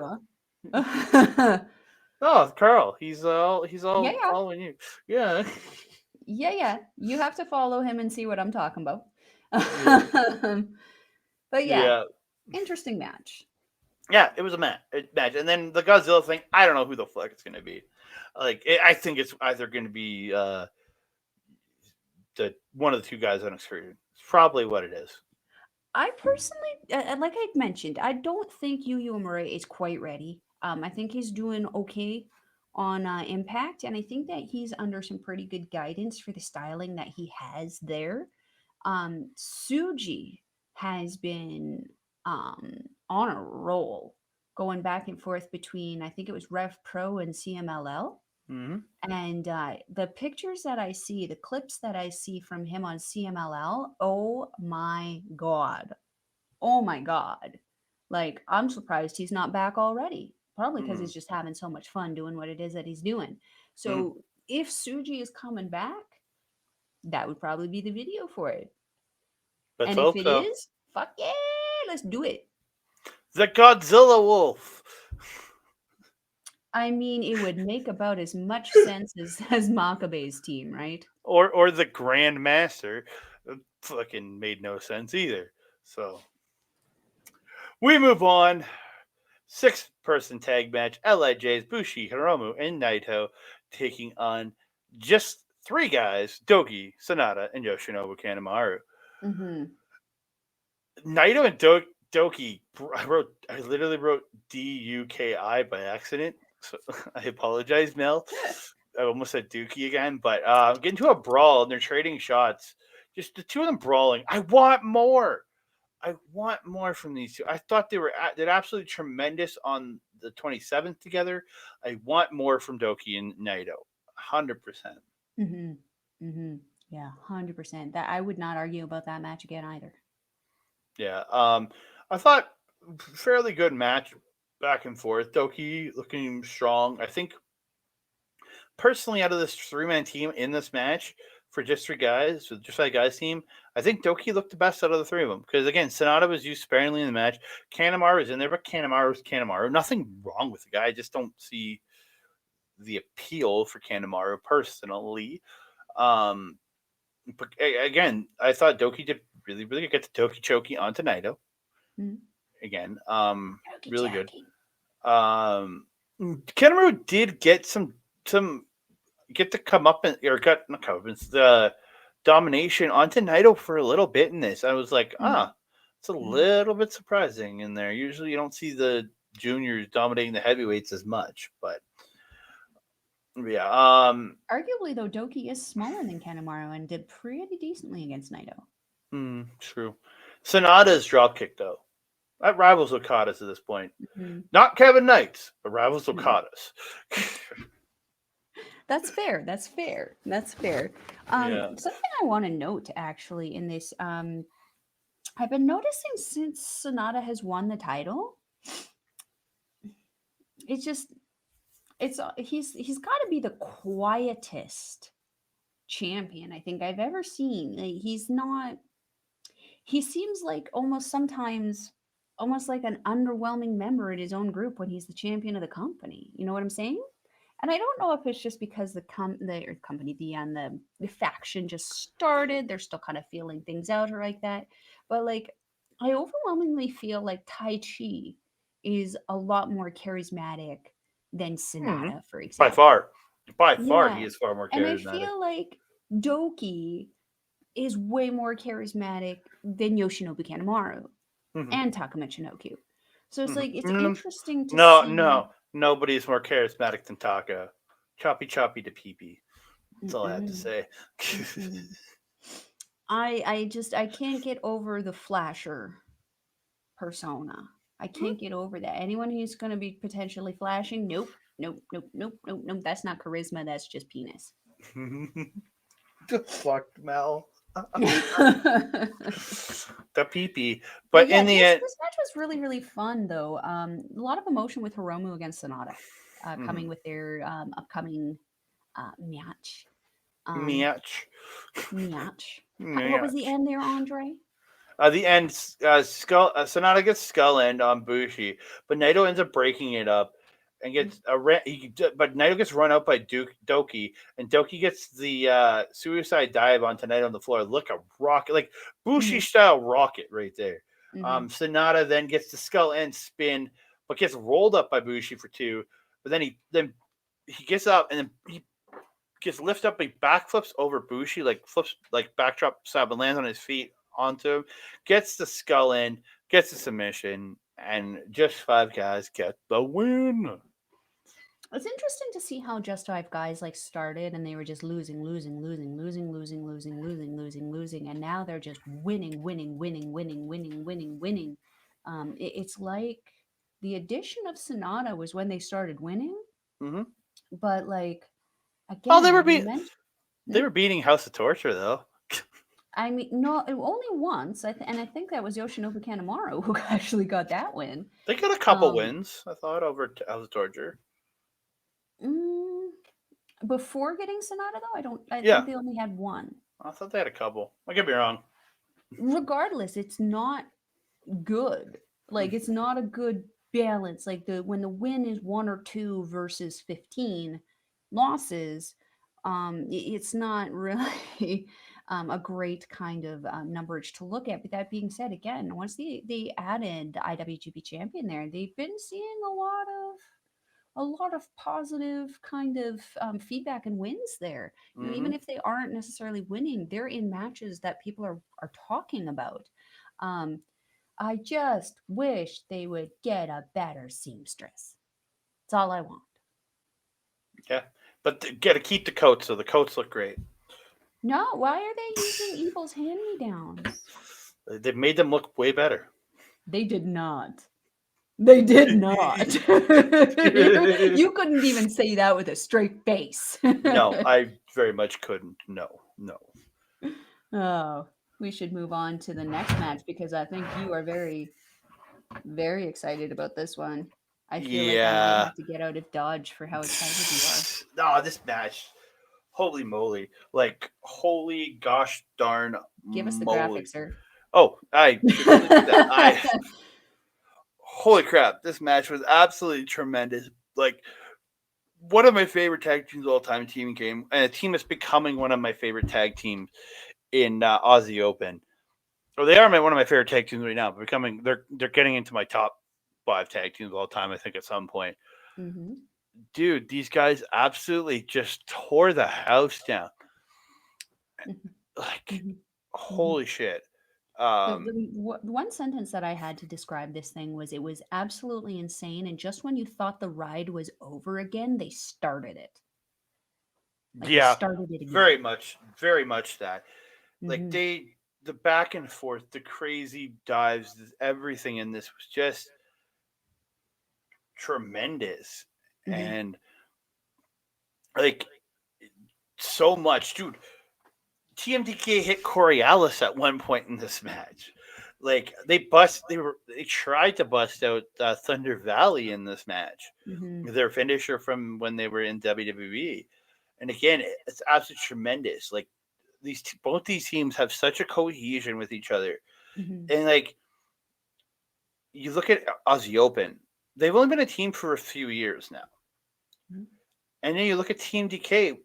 Yumamura. Oh, Carl, he's Yeah, all yeah. following you. Yeah, Yeah, yeah. You have to follow him and see what I'm talking about. yeah, But yeah, yeah. interesting match. Yeah, it was a match, and then the Godzilla thing. I don't know who the fuck it's gonna be. I think it's either gonna be the one of the two guys on Excursion. It's probably what it is. I personally, like I mentioned, I don't think Yu Uemura is quite ready. I think he's doing okay on Impact, and I think that he's under some pretty good guidance for the styling that he has there. Suji has been on a roll, going back and forth between I think it was Rev Pro and CMLL. Mm-hmm. And the pictures that I see, the clips that I see from him on CMLL, oh my God. oh my god. Like, I'm surprised he's not back already. Probably because Mm, he's just having so much fun doing what it is that he's doing. mm. So if Suji is coming back, that would probably be the video for it. Let's And if hope it so. is, fuck yeah, let's do it. The Godzilla Wolf, I mean, it would make about as much sense as Makabe's team, right? or the Grand Master, fucking made no sense either. So we move on. 6-person tag match: LIJ's Bushi, Hiromu, and Naito taking on just 3 guys: Doki, Sonata, and Yoshinobu Kanemaru. Mm-hmm. Naito and Doki. I literally wrote Duki by accident. So I apologize, Mel. I almost said Dookie again, but get into a brawl and they're trading shots. Just the two of them brawling. I want more. I want more from these two. I thought they did absolutely tremendous on the 27th together. I want more from Doki and Naito. 100%. Mm-hmm. Mm-hmm. Yeah, 100%. That I would not argue about that match again either. Yeah. I thought fairly good match back and forth. Doki looking strong. I think personally, out of this 3-man team in this match for just 3 guys, with just 5 guys team, I think Doki looked the best out of the 3 of them. Because again, Sonata was used sparingly in the match. Kanemaru was in there, but Kanemaru was Kanemaru. Nothing wrong with the guy. I just don't see the appeal for Kanemaru personally. Um, but again, I thought Doki did really, really good. Get the Doki Choki onto Naito Mm-hmm. again. Okie Really good. dokie. Kanemaru did some get to come up and or got not come up, it's the domination onto Naito for a little bit in this. I was like, Mm-hmm. it's a Mm-hmm. little bit surprising in there. Usually you don't see the juniors dominating the heavyweights as much, but yeah, Arguably, though, Doki is smaller than Kanemaru and did pretty decently against Naito. true. Sonata's dropkick though. That rivals Okada's at this point. Mm-hmm. Not Kevin Knight's, but rivals Mm-hmm. Okada's. That's fair. That's fair. That's fair. Yeah. Something I want to note actually in this, I've been noticing since Sonata has won the title, it's just he's got to be the quietest champion I think I've ever seen. Like, he's not. He seems like almost sometimes almost like an underwhelming member in his own group when he's the champion of the company. You know what I'm saying? And I don't know if it's just because the company, the faction just started. They're still kind of feeling things out or like that. But like, I overwhelmingly feel like Tai Chi is a lot more charismatic than hmm Sonata, for By example. far. By far he Yeah. is far more And I charismatic. feel like Doki is way more charismatic than Yoshinobu Kanemaru hmm and Takuma Shinoku. So it's like it's hmm interesting to No, see. no. Nobody's more charismatic than Taka. Choppy choppy to pee pee. That's all I have to Mm-mm, say. mm-mm. I can't get over the flasher persona. I can't get over that. Anyone who's going to be potentially flashing, nope, nope, nope, nope, nope, nope. That's not charisma. That's just penis. The fuck, Mel. The pee pee. But But yeah, in the end, this match was really really fun though. A lot of emotion with Hiromu against Sonata, coming mm, with their upcoming match. Um, Miach. match. What was the Miach. end there, Andre? The end, skull. Sonata gets skull end on Bushi, but Naito ends up breaking it up and gets a but Naito gets run out by Doki, and Doki gets the suicide dive onto Naito on the floor. Look, a rocket, like Bushi Mm-hmm, style rocket right there. mm-hmm, Sonata then gets the skull end spin, but gets rolled up by Bushi for 2. But then he gets up and then he gets lifted up, he backflips over Bushi, like flips like backdrop style, but lands on his feet onto him, gets the skull in, gets the submission, and just 5 guys get the win. It's interesting to see how Just Five Guys like started and they were just losing, losing, losing, losing, losing, losing, losing, losing, losing, and now they're just winning, winning, winning, winning, winning, winning, winning. It's like the addition of Sonata was when they started winning, Mm-hmm. but like Oh, again, when you mentioned. they were beating House of Torture though. I mean, no, only once. And I think that was Yoshinobu Kanemaru who actually got that win. They got a couple Um, wins, I thought, over House of Torture. mm, Before getting Sonata, though, I don't. I Yeah, think they only had one. I thought they had a couple. I could be wrong. Regardless, it's not good. Like it's not a good balance. Like the when the win is 1 or 2 versus 15 losses, it's not really a great kind of numberage to look at. But that being said, again, once they added the IWGP champion there, they've been seeing a lot of positive kind of feedback and wins there. You know, Hmm. even if they aren't necessarily winning, they're in matches that people are talking about. Um, I just wish they would get a better seamstress. That's all I want. Yeah, but got to keep the coats, so the coats look great. No, why are they using Evil's hand-me-downs? They've made them look way better. They did not. They did not. You couldn't even say that with a straight face. No, I very much couldn't. No, no. Oh, we should move on to the next match because I think you are very, very excited about this one. I feel like I might Yeah. have to get out of Dodge for how excited you are. No, this match. Holy moly. Like, holy gosh darn Give us the moly. graphics, sir. Oh, I should really do that. Holy crap. This match was absolutely tremendous. Like, one of my favorite tag teams of all time, team game, and a team that's becoming one of my favorite tag teams in Aussie Open. Or they are one of my favorite tag teams right now. But they're getting into my top 5 tag teams of all time. I think at some point, Mm-hmm. dude, these guys absolutely just tore the house down. Like, Mm-hmm. Mm-hmm. holy shit. The one sentence that I had to describe this thing was it was absolutely insane. And just when you thought the ride was over again, they started it. Like they Yeah, started it again. very much that. Like, Mm-hmm. the back and forth, the crazy dives, everything in this was just tremendous. Mm-hmm. And, like, so much, dude. TMDK hit Coriolis at one point in this match. Like, they tried to bust out Thunder Valley in this match, Mm-hmm. their finisher from when they were in WWE. And again, it's absolutely tremendous. Like, both these teams have such a cohesion with each other. Mm-hmm. And, like, you look at Aussie Open, they've only been a team for a few years now. Mm-hmm. And then you look at Team DK,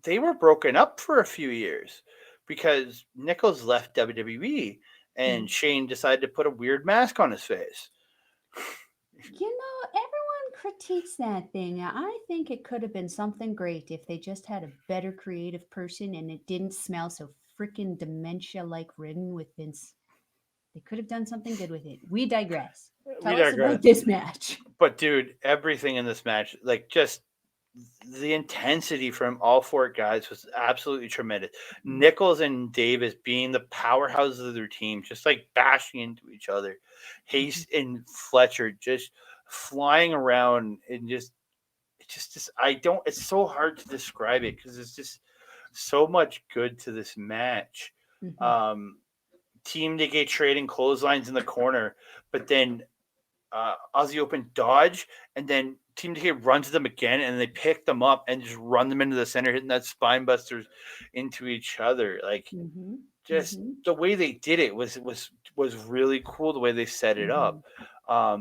they were broken up for a few years because Nichols left WWE Mm-hmm. and Shane decided to put a weird mask on his face. Everyone critiques that thing. I think it could have been something great if they just had a better creative person and it didn't smell so freaking dementia-like ridden with Vince. They could have done something good with it. We digress. We Tell us digress. about this match. But dude, everything in this match, like, just the intensity from all 4 guys was absolutely tremendous. Mm-hmm. Nichols and Davis being the powerhouses of their team, just like bashing into each other. Mm-hmm. Hayes and Fletcher just flying around and just I don't. It's so hard to describe it because it's just so much good to this match. Mm-hmm. Um, Team Nikkei trading clotheslines in the corner, but then Aussie Open dodge, and then Team DK runs them again, and they pick them up and just run them into the center, hitting that spine busters into each other. Like, Mm-hmm. just Mm-hmm. the way they did it was really cool. The way they set it Mm-hmm. up.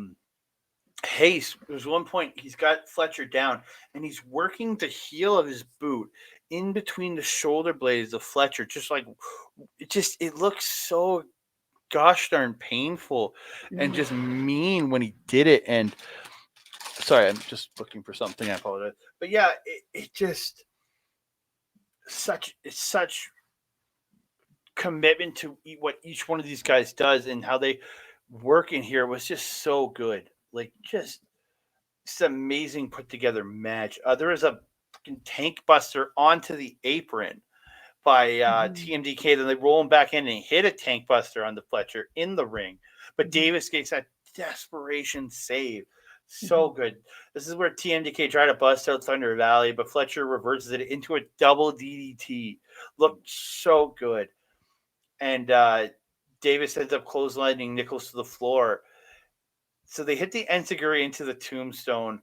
Hayes, there's one point he's got Fletcher down, and he's working the heel of his boot in between the shoulder blades of Fletcher, just like it looks so gosh darn painful and Mm-hmm. just mean when he did it. And sorry, I'm just looking for something. I apologize. But yeah, it just such commitment to what each one of these guys does and how they work in here was just so good. Like, just it's an amazing put together match. There is a fucking tank buster onto the apron by Mm-hmm. TMDK. Then they roll him back in and hit a tank buster on the Fletcher in the ring. But Mm-hmm. Davis gets that desperation save. Mm-hmm. So good. This is where TMDK tried to bust out Thunder Valley, but Fletcher reverses it into a double DDT. Looked so good. and Davis ends up clotheslining Nichols to the floor. So they hit the enziguri into the tombstone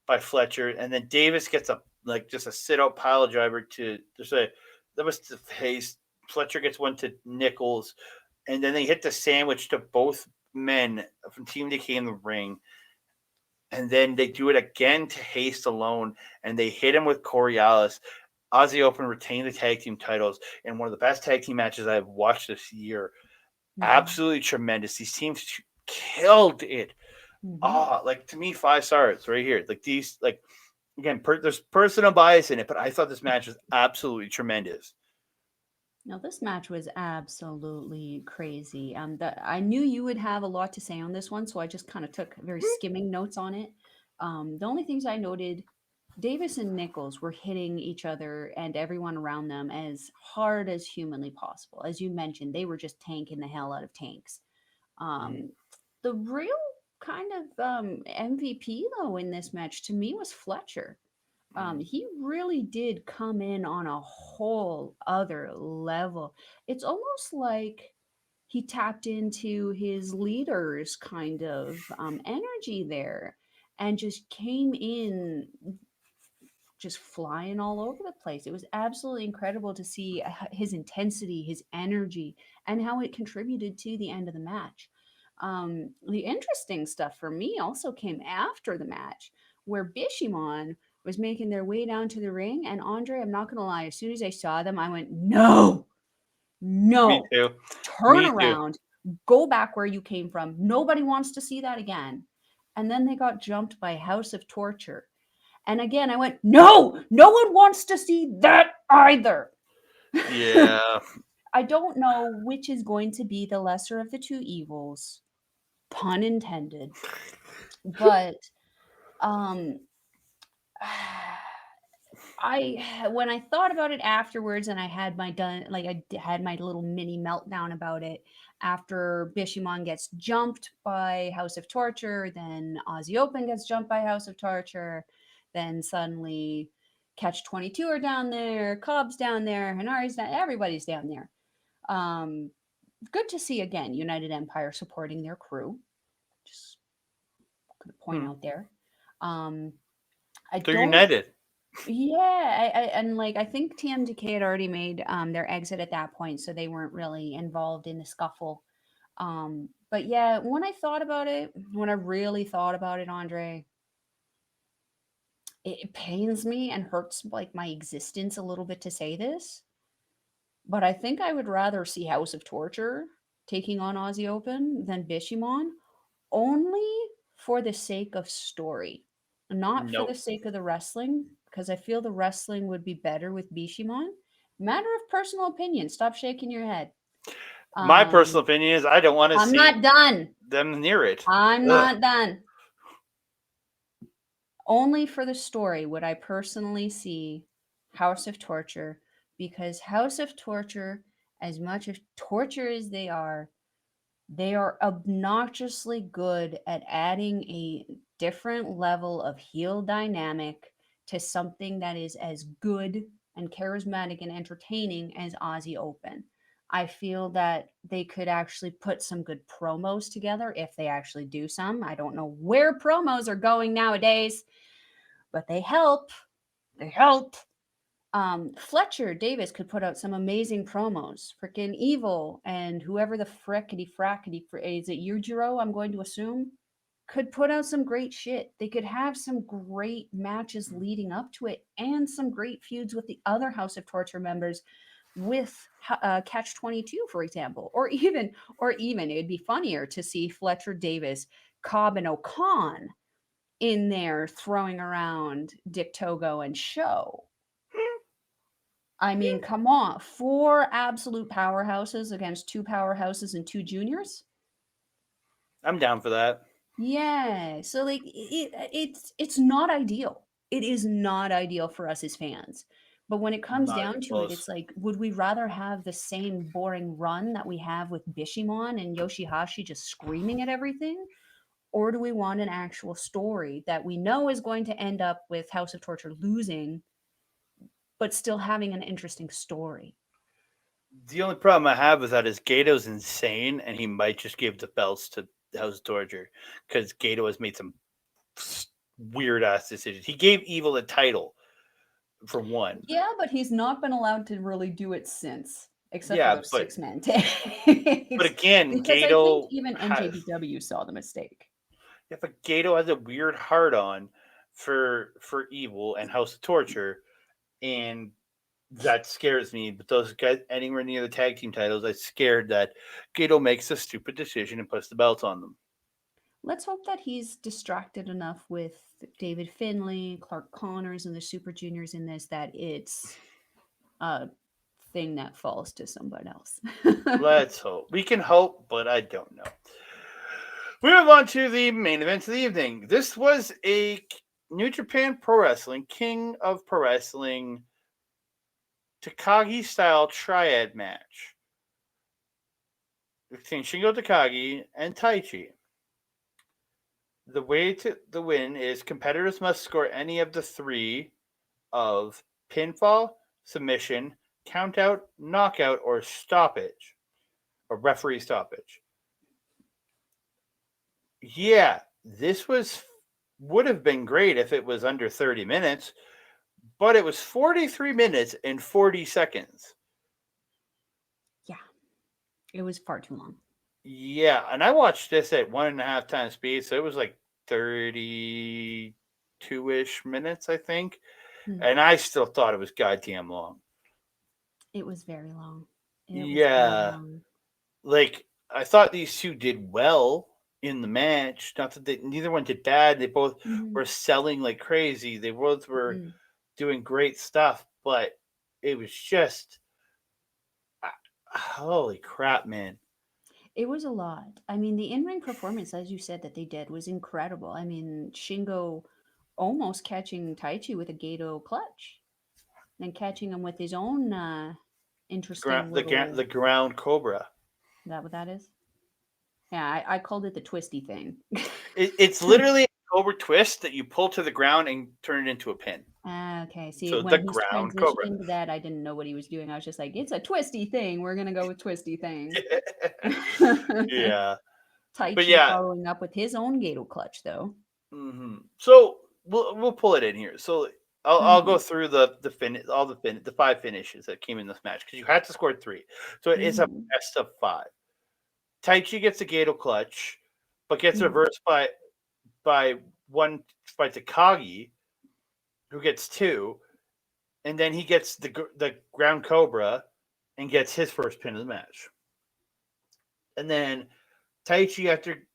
by Fletcher, and then Davis gets a like just a sit out pile driver to say that was the face. Fletcher gets one to Nichols, and then they hit the sandwich to both men from Team Decay in the ring. And then they do it again to Haste alone, and they hit him with Coriolis. Aussie Open retained the tag team titles in one of the best tag team matches I've watched this year. Mm-hmm. Absolutely tremendous. These teams killed it. Mm-hmm. Oh, like to me, 5 stars right here. Like these, like again, there's personal bias in it, but I thought this match was absolutely tremendous. No, this match was absolutely crazy. I knew you would have a lot to say on this one, so I just kind of took very skimming notes on it. The only things I noted, Davis and Nichols were hitting each other and everyone around them as hard as humanly possible. As you mentioned, they were just tanking the hell out of tanks. Mhm. Um, the real kind of MVP though in this match to me was Fletcher. He really did come in on a whole other level. It's almost like he tapped into his leader's kind of energy there and just came in just flying all over the place. It was absolutely incredible to see his intensity, his energy, and how it contributed to the end of the match. The interesting stuff for me also came after the match, where Bishamon was making their way down to the ring, and Andre, I'm not gonna lie, as soon as I saw them, I went, no, Me no, too. turn Me too. around, go back where you came from. Nobody wants to see that again. And then they got jumped by House of Torture. And again, I went, no, no one wants to see that either. Yeah. I don't know which is going to be the lesser of the two evils, pun intended. But um, I when I thought about it afterwards, and I had my done like had my little mini meltdown about it after Bishamon gets jumped by House of Torture, then Aussie Open gets jumped by House of Torture, then suddenly Catch 22 are down there, Cobb's down there, Henare's down, everybody's down there. Um, Good to see again United Empire supporting their crew. Just gonna point Hmm. out there. Um, I They're don't united. Yeah, and like I think TMDK had already made their exit at that point, so they weren't really involved in the scuffle. But yeah, when I thought about it, when I really thought about it, Andre, it pains me and hurts like my existence a little bit to say this, but I think I would rather see House of Torture taking on Aussie Open than Bishamon, only for the sake of story, not for the Nope. sake of the wrestling, because I feel the wrestling would be better with Bishamon. Matter of personal opinion. Stop shaking your head. My Um, personal opinion is I don't want to I'm see not done. them near it. I'm Ugh. not done. Only for the story would I personally see House of Torture, because House of Torture, as much of torture as they are obnoxiously good at adding a different level of heel dynamic to something that is as good and charismatic and entertaining as Aussie Open. I feel that they could actually put some good promos together if they actually do some. I don't know where promos are going nowadays, but they help. They help. Fletcher Davis could put out some amazing promos. Freaking Evil and whoever the frickety frackety is it Yujiro, I'm going to assume, could put out some great shit. They could have some great matches leading up to it and some great feuds with the other House of Torture members with Catch 22, for example. Or even it'd be funnier to see Fletcher Davis, Cobb and O'Con in there throwing around Dick Togo and Show. I mean, come on. Four absolute powerhouses against two powerhouses and two juniors? I'm down for that. Yeah. So like it's not ideal. It is not ideal for us as fans. But when it comes Not down even to it, close. it's like, would we rather have the same boring run that we have with Bishamon and Yoshi-Hashi just screaming at everything? Or do we want an actual story that we know is going to end up with House of Torture losing, but still having an interesting story? The only problem I have with that is Gato's insane, and he might just give the belts to House of Torture because Gato has made some weird ass decisions. He gave Evil a title for one. Yeah, but he's not been allowed to really do it since, except for Yeah, those but 6-man but tags. again, Because I think Gato even has NJPW saw the mistake. yeah, but Gato has a weird hard on for Evil and House of Torture, and that scares me. But those guys anywhere near the tag team titles, I'm scared that Gato makes a stupid decision and puts the belt on them. Let's hope that he's distracted enough with David Finlay, Clark Connors, and the Super Juniors in this that it's a thing that falls to someone else. Let's hope. We can hope, but I don't know. We move on to the main event of the evening. This was a New Japan Pro Wrestling King of Pro Wrestling Takagi style triad match between Shingo Takagi and Taichi. The way to the win is competitors must score any of the three of pinfall, submission, countout, knockout, or stoppage, or referee stoppage. Yeah, this would have been great if it was under 30 minutes, but it was 43 minutes and 40 seconds. Yeah, it was far too long. Yeah, and I watched this at 1.5 times speed, so it was like 32-ish minutes, I think. Hmm. And I still thought it was goddamn long. It was very long. It was very Yeah, long. like I thought these two did well in the match. Not that neither one did bad. They both Mm-hmm. were selling like crazy. They both were Mm-hmm. doing great stuff, but it was just holy crap, man. It was a lot. I mean, the in-ring performance, as you said, that they did was incredible. I mean, Shingo almost catching Taichi with a Gato clutch and catching him with his own interesting The little. ground cobra. Is that what that is? Yeah, I called it the twisty thing. It's literally a cobra twist that you pull to the ground and turn it into a pin. Okay. See, So the when he's ground transitioned cobra. into that, I didn't know what he was doing. I was just like, it's a twisty thing. We're gonna go with twisty thing. Yeah, but Taichi yeah. following up with his own Gato clutch, though. So we'll pull it in here. So I'll go Mm-hmm. through the 5 finishes that came in this match because you had to score 3. So it is a Mm-hmm. best of 5. Taichi gets a Gato clutch, but gets Mm-hmm. reversed by one by Takagi, who gets 2, and then he gets the ground cobra and gets his first pin of the match. And then Taichi after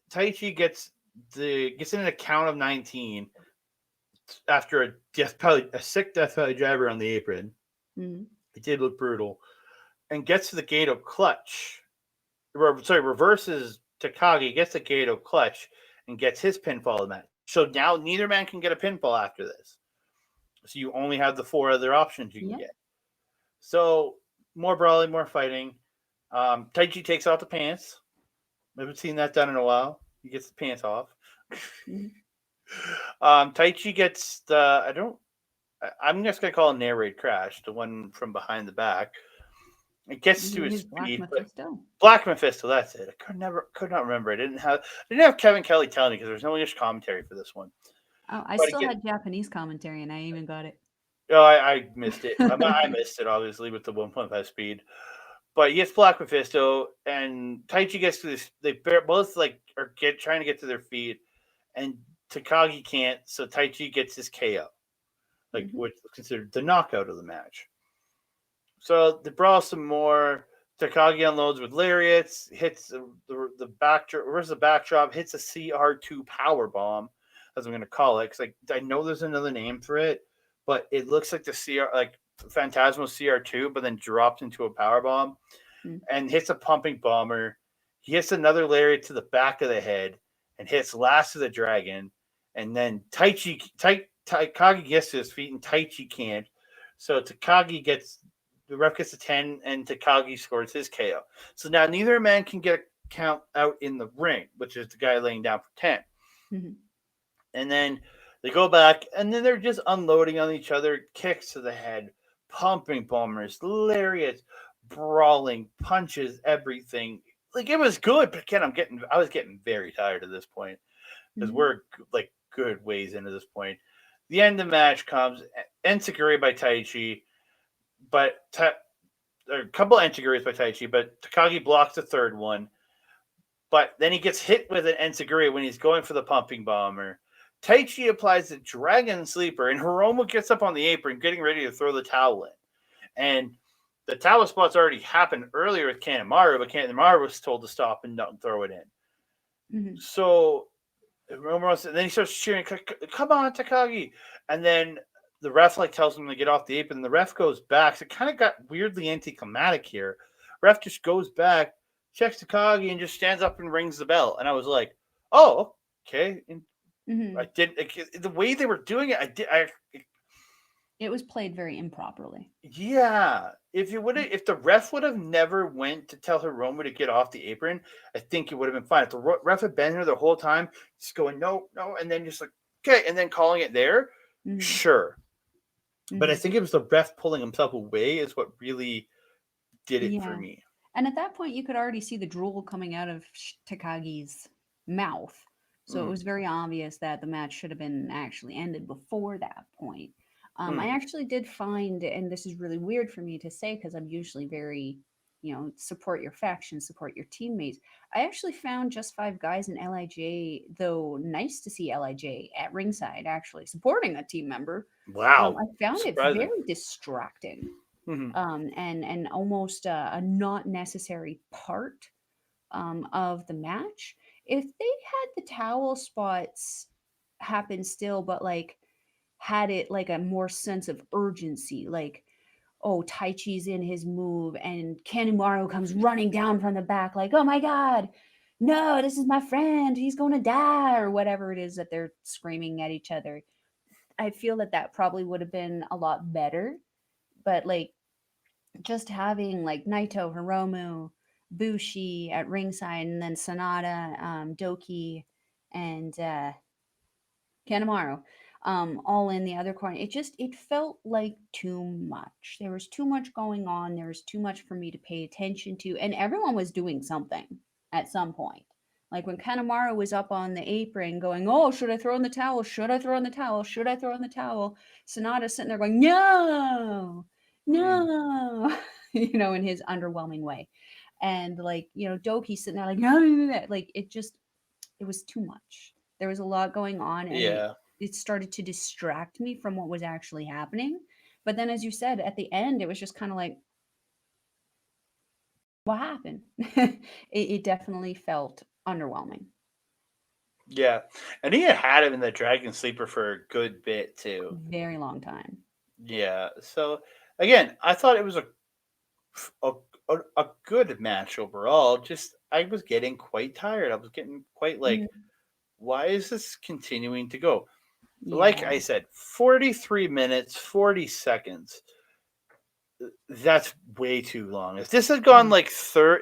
Taichi gets in a count of 19 after a sick death belly driver on the apron. Mm-hmm. It did look brutal, and gets to the Gato clutch. Reverses Takagi, gets the Gato clutch, and gets his pinfall of the match. So now neither man can get a pinfall after this. So you only have the 4 other options you can Yep. get. So more brawling, more fighting. Taichi takes off the pants. I haven't seen that done in a while. He gets the pants off. Mm-hmm. Taichi gets the I'm just gonna call it an air raid crash, the one from behind the back. It gets to his His Black feet, but Mephisto. Black Mephisto, that's it. Could not remember. I didn't have Kevin Kelly telling me because there's no English commentary for this one. Oh, I But still again, had Japanese commentary, and I even got it. oh, I missed it. I missed it obviously with the 1.5 speed. But he gets Black Mephisto, and Taichi gets to this. They both like are trying to get to their feet, and Takagi can't. So Taichi gets his KO, like Mm-hmm. what's considered the knockout of the match. So they brawl some more. Takagi unloads with lariats, hits the backdrop, reverses the backdrop, hits a CR2 power bomb, as I'm going to call it, because I know there's another name for it, but it looks like the like Phantasmal CR2, but then drops into a power bomb and hits a pumping bomber. He hits another lariat to the back of the head and hits Last of the Dragon, and then Takagi gets to his feet and Taichi can't. So Takagi gets the ref gets a 10 and Takagi scores his KO. So now neither man can get a count out in the ring, which is the guy laying down for 10. Mm-hmm. And then they go back and then they're just unloading on each other, kicks to the head, pumping bombers, lariats, brawling, punches, everything. Like it was good, but again, I was getting very tired at this point because Mhm. we're like good ways into this point. The end of the match comes, Enzuigiri by Taichi, but a couple Enzuigiris by Taichi, but Takagi blocks the third one. But then he gets hit with an Enzuigiri when he's going for the pumping bomber. Taichi applies the Dragon Sleeper, and Hiromu gets up on the apron, getting ready to throw the towel in. And the towel spot's already happened earlier with Kanemaru, but Kanemaru was told to stop and not throw it in. Mhm. So then he starts cheering, "Come on, Takagi!" And then the ref like tells him to get off the apron. And the ref goes back. So it kind of got weirdly anticlimactic here. Ref just goes back, checks Takagi, and just stands up and rings the bell. And I was like, "Oh, okay." And I Mhm. did the way they were doing it. It was played very improperly. Yeah. If the ref would have never went to tell Hiromu to get off the apron, I think it would have been fine. If the ref had been here the whole time, just going no, no, and then just like okay, and then calling it there, Mhm. sure. But I Mhm. think it was the ref pulling himself away is what really did it for Yeah. me. And at that point, you could already see the drool coming out of Takagi's mouth. So it Mm, was very obvious that the match should have been actually ended before that point. I mm, actually did find, and this is really weird for me to say because I'm usually very, support your faction, support your teammates. I actually found just five guys in LIJ, though nice to see LIJ at ringside actually supporting a team member. wow, I found it surprising. very distracting Mm-hmm. and almost a not necessary part of the match. If they had the towel spots happen still, but like had it like a more sense of urgency, like oh Taichi's in his move and Kanemaru comes running down from the back, like oh my god, no, this is my friend, he's going to die, or whatever it is that they're screaming at each other. I feel that that probably would have been a lot better, but like just having like Naito, Hiromu, Bushi at ringside, and then Sonata, Doki, and Kanemaru, all in the other corner. It felt like too much. There was too much going on. There was too much for me to pay attention to, and everyone was doing something at some point. Like when Kanemaru was up on the apron going, "Oh, should I throw in the towel? Should I throw in the towel? Should I throw in the towel?" Sonata's sitting there going, "No, Mm. no," in his underwhelming way. And like, Doki's sitting there like, "No, no, no, no." Like it was too much. There was a lot going on, and Yeah. it started to distract me from what was actually happening. But then, as you said, at the end, it was just kind of like, what happened? It definitely felt underwhelming. Yeah. And he had him in the Dragon Sleeper for a good bit too. Very long time. Yeah. So again, I thought it was a, a good match overall. Just I was getting quite tired. I was getting quite like, Mhm. why is this continuing to go? Like Yeah. I said, 43 minutes, 40 seconds. That's way too long. If this had gone Mhm. like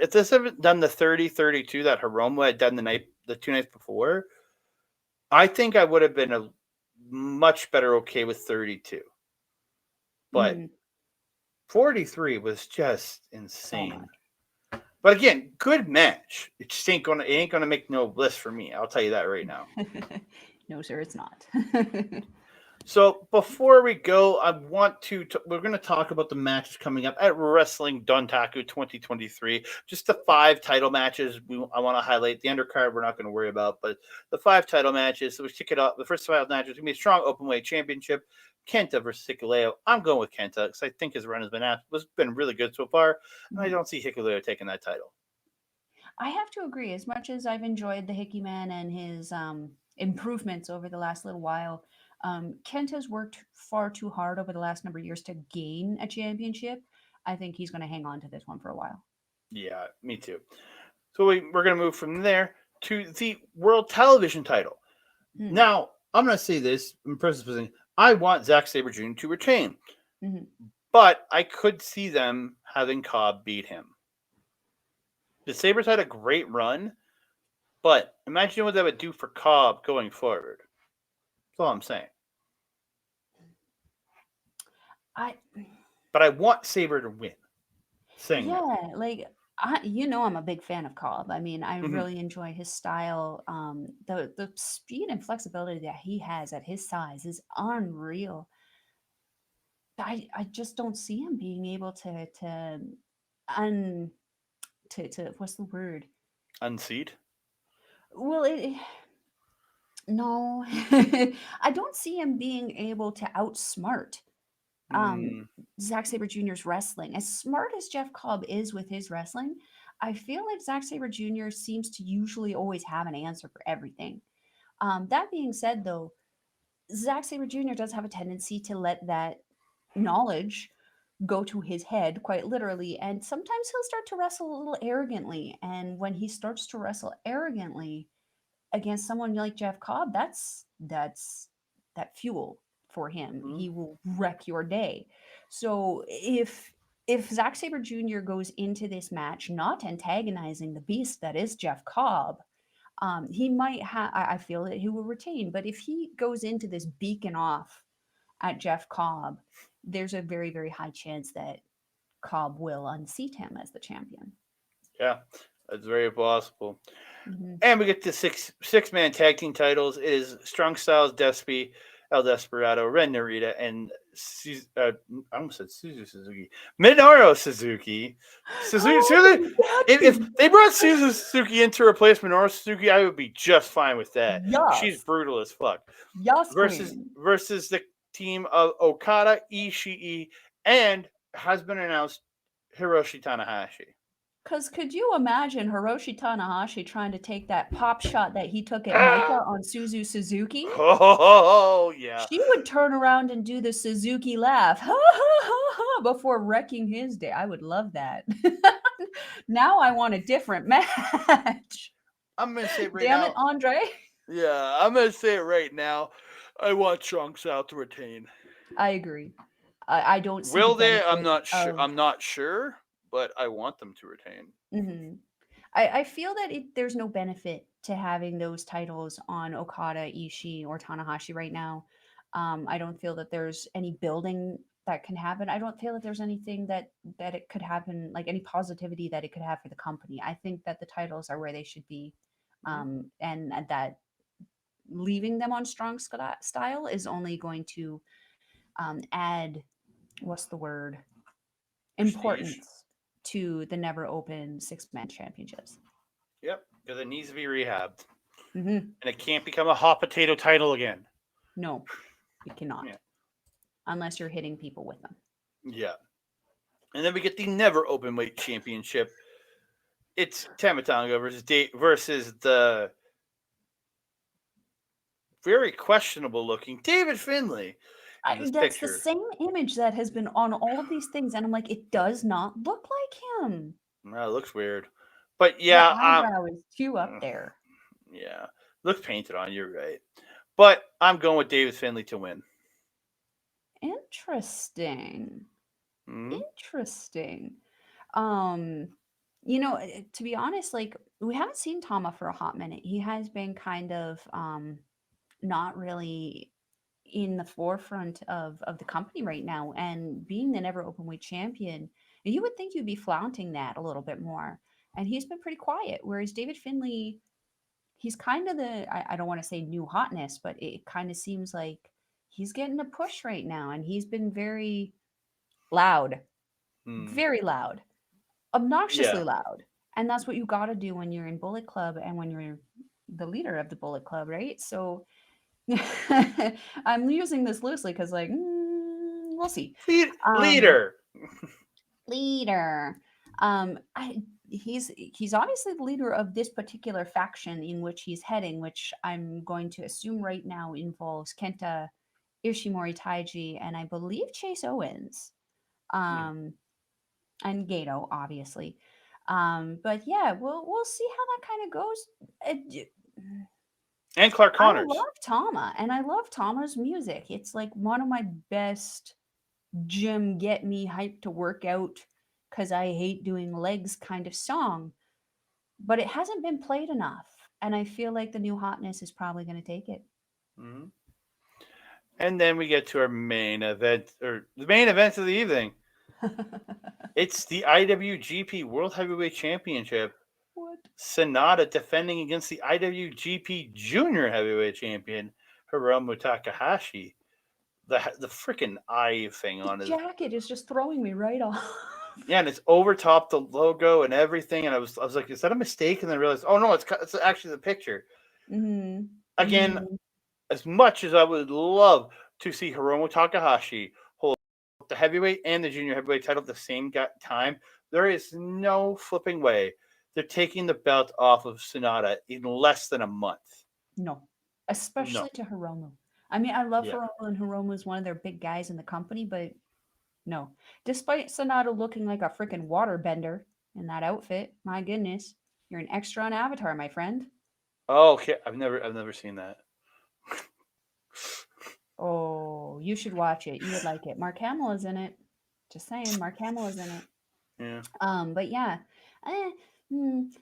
if this had done the 30-32 that Hiromu had done the 2 nights before, I think I would have been a much better okay with 32. But Mhm. 43 was just So insane. much. But again, good match. It ain't gonna make no list for me. I'll tell you that right now. No, sir, it's not. So before we go, I want to we're going to talk about the matches coming up at Wrestling Dontaku 2023. Just the 5 title matches I want to highlight. The undercard we're not going to worry about, but the 5 title matches. So we kick it off. The first 5 matches going to be a strong openweight championship. Kenta versus Hikuleo. I'm going with Kenta because I think his run has been really good so far, and I Mhm. don't see Hikuleo taking that title. I have to agree. As much as I've enjoyed the Hickey Man and his improvements over the last little while, Kent has worked far too hard over the last number of years to gain a championship. I think he's going to hang on to this one for a while. Yeah, me too. So we're going to move from there to the World Television title. Hmm. Now, I'm going to say this in personal position. I want Zack Sabre Jr. to retain, Hmm. but I could see them having Cobb beat him. The Sabres had a great run, but imagine what that would do for Cobb going forward. That's all I'm saying. I But I want Sabre to win. Sing. Yeah, like I'm a big fan of Cobb. I mean, I Mhm. really enjoy his style. The speed and flexibility that he has at his size is unreal. I just don't see him being able un to what's the word? Unseat. Well, no, I don't see him being able to outsmart um Mm. Zack Sabre Jr.'s wrestling. As smart as Jeff Cobb is with his wrestling, I feel like Zack Sabre Jr. seems to usually always have an answer for everything. That being said, though, Zack Sabre Jr. does have a tendency to let that knowledge go to his head quite literally, and sometimes he'll start to wrestle a little arrogantly. And when he starts to wrestle arrogantly against someone like Jeff Cobb, that's that fuel for him. Mhm. He will wreck your day. So if Zack Sabre Jr. goes into this match not antagonizing the beast that is Jeff Cobb, he might have. I feel that he will retain. But if he goes into this beacon off at Jeff Cobb, there's a very very high chance that Cobb will unseat him as the champion. Yeah, that's very possible. Hmm. And we get the six man tag team titles. It is Strong Styles, Despy, El Desperado, Ren Narita, and I almost said Suzu Suzuki, Minoru Suzuki. Suzuki. Oh, that If thing. they brought Suzu Suzuki in to replace Minoru Suzuki, I would be just fine with that. She's Yes. brutal as fuck. Yes, Versus Queen. versus the team of Okada, Ishii, and has been announced Hiroshi Tanahashi. Because could you imagine Hiroshi Tanahashi trying to take that pop shot that he took at Micah on Suzu Suzuki? Oh yeah. She would turn around and do the Suzuki laugh before wrecking his day. I would love that. Now I want a different match. I'm gonna say it right Damn it, now. Andre. Yeah, I'm gonna say it right now. I want Trunks out to retain. I agree. I don't see the Will they? I'm benefit not sure. of. I'm not sure, but I want them to retain. Mhm. I feel that there's no benefit to having those titles on Okada, Ishii, or Tanahashi right now. I don't feel that there's any building that can happen. I don't feel that there's anything that it could happen, like any positivity that it could have for the company. I think that the titles are where they should be, Mhm. and that leaving them on style is only going to add what's the word, Prestige. importance to the never open six-man championships. Yep, because it needs to be rehabbed, Hmm. and it can't become a hot potato title again. No, it Yeah, cannot, unless you're hitting people with them. yeah. And then we get the never open weight championship. It's Tamatanga versus the very questionable looking David Finlay in this That's the picture. same image that has been on all of these things, and I'm like, it does not look like him. Well, it looks weird, but The yeah, eyebrow is too up there. yeah, looks painted on. You're right, but I'm going with David Finlay to win. Interesting. Hmm. Interesting. To be honest, like we haven't seen Tama for a hot minute. He has been kind of not really in the forefront of the company right now, and being the never open weight champion, you would think you'd be flaunting that a little bit more, and he's been pretty quiet, whereas David Finlay, he's kind of I don't want to say new hotness, but it kind of seems like he's getting a push right now, and he's been loud Hmm. very loud, Yeah. obnoxiously loud, and that's what you got to do when you're in Bullet Club and when you're the leader of the Bullet Club, right? So I'm using this loosely because, like, we'll see. Um, Leader. leader. He's obviously the leader of this particular faction in which he's heading, which I'm going to assume right now involves Kenta, Ishimori Taiji, and I believe Chase Owens, Hmm. um, and Gato, obviously. But yeah, we'll see how that kind of goes. And Clark I Connors. love Tama, and I love Tama's music. It's like one of my best gym get me hyped to work out because I hate doing legs kind of song, but it hasn't been played enough. And I feel like the new hotness is probably going to take it. Hmm. And then we get to our main event, or the main event of the evening. It's the IWGP World Heavyweight Championship. What? Sonata defending against the IWGP Junior Heavyweight Champion Hiromu Takahashi. The freaking eye thing The on his, jacket is just throwing me right off. yeah, and it's over top the logo and everything. And I was like, is that a mistake? And then I realized, oh no, it's actually the picture. Mm-hmm. Again, Mm-hmm. as much as I would love to see Hiromu Takahashi hold the heavyweight and the junior heavyweight title at the same time, there is no flipping way they're taking the belt off of Sonata in less than a month. No, No. especially to Hiromu. I mean, I love Yeah. Hiromu, and Hiromu is one of their big guys in the company, but no. Despite Sonata looking like a freaking waterbender in that outfit, my goodness, you're an extra on Avatar, my friend. Oh, okay. I've never seen that. Oh, you should watch it. You would like it. Mark Hamill is in it. Just saying, Mark Hamill is in it. Yeah. But yeah, eh,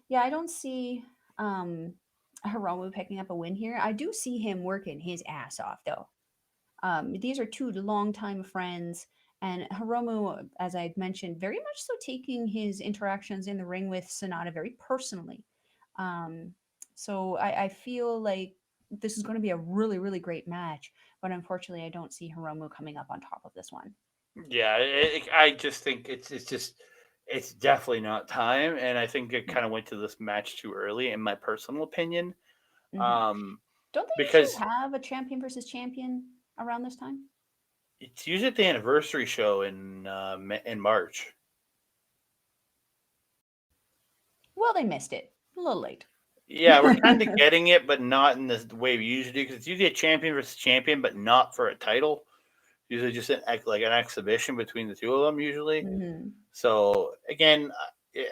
yeah, I don't see Hiromu picking up a win here. I do see him working his ass off though. These are two longtime friends, and Hiromu, as I mentioned, very much so taking his interactions in the ring with Sonata very personally. Um, so I feel like this is going to be a really, really great match, but unfortunately, I don't see Hiromu coming up on top of this one. Yeah. I just think it's definitely not time, and I think it kind of went to this match too early, in my personal opinion. Hmm. Um, Don't they because usually have a champion versus champion around this time? it's usually at the anniversary show in March. Well, they missed it. A little late. Yeah, we're kind of getting it, but not in the way we usually do. Because it's usually a champion versus champion, but not for a title. Usually just like an exhibition between the two of them. Usually, Hmm. so again,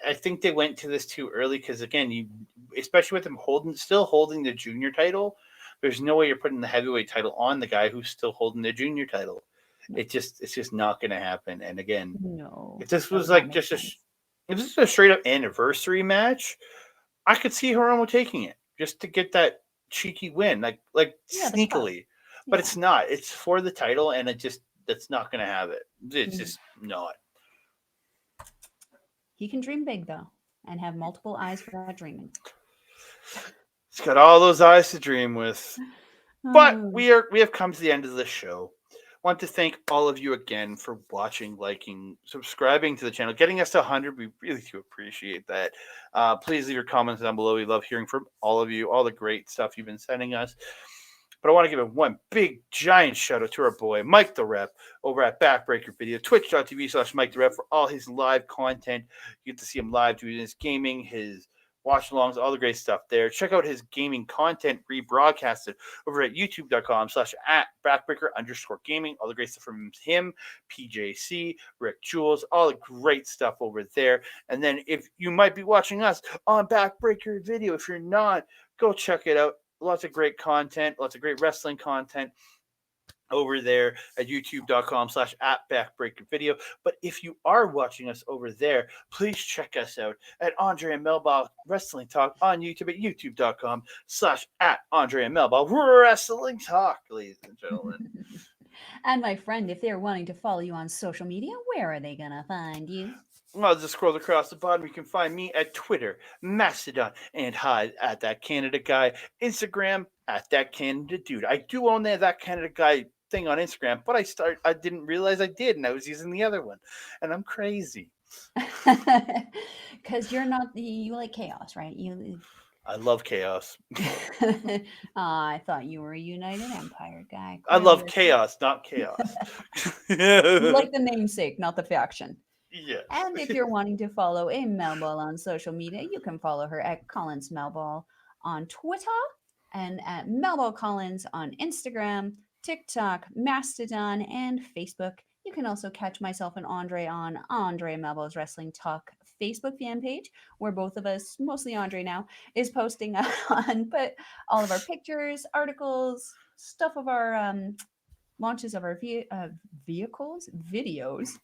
I think they went to this too early because again, especially with them still holding the junior title, there's no way you're putting the heavyweight title on the guy who's still holding the junior title. No, It's just not going to happen. And again, no, if this that was would not like make just sense. if this is a straight up anniversary match, I could see Hiromu taking it just to get that cheeky win, like Yeah, the spot. sneakily. But Yeah. it's not. It's for the title, and that's not going to have it. It's Mhm. just not. He can dream big though, and have multiple eyes for that dreaming. It's got all those eyes to dream with. But Oh, we have come to the end of the show. Want to thank all of you again for watching, liking, subscribing to the channel, getting us to 100. We really do appreciate that. Please leave your comments down below. We love hearing from all of you, all the great stuff you've been sending us. But I want to give one big giant shout out to our boy Mike the Rep over at Backbreaker Video, twitch.tv/Mike the Rep for all his live content. You get to see him live doing his gaming, his watch alongs, all the great stuff there. Check out his gaming content rebroadcasted over at youtube.com/at backbreaker_gaming. All the great stuff from him, PJC, Rick Jules, all the great stuff over there. And then if you might be watching us on Backbreaker Video, if you're not, go check it out. Lots of great content, lots of great wrestling content over there at youtube.com/at backbreaker video. But if you are watching us over there, please check us out at Andre and Melba Wrestling Talk on YouTube at youtube.com/at Andre and Melba Wrestling Talk, ladies and gentlemen. and my friend, if they're wanting to follow you on social media, where are they gonna find you? Well, just scroll across the bottom. You can find me at Twitter, Mastodon, and hi at that Canada guy. Instagram at that Canada dude. I do own that Canada guy thing on Instagram, but I didn't realize I did, and I was using the other one, and I'm crazy. Because you're not you like chaos, right? You. I love chaos. I thought you were a United Empire guy. I love Clearly, chaos, not chaos. you like the namesake, not the faction. Yes. And if you're wanting to follow a Melball on social media, you can follow her at Collins Melball on Twitter and at Melball Collins on Instagram, TikTok, Mastodon, and Facebook. You can also catch myself and Andre on Andre Melball's Wrestling Talk Facebook fan page, where both of us, mostly Andre now, is posting on but all of our pictures, articles, stuff of our launches of our vehicles, videos.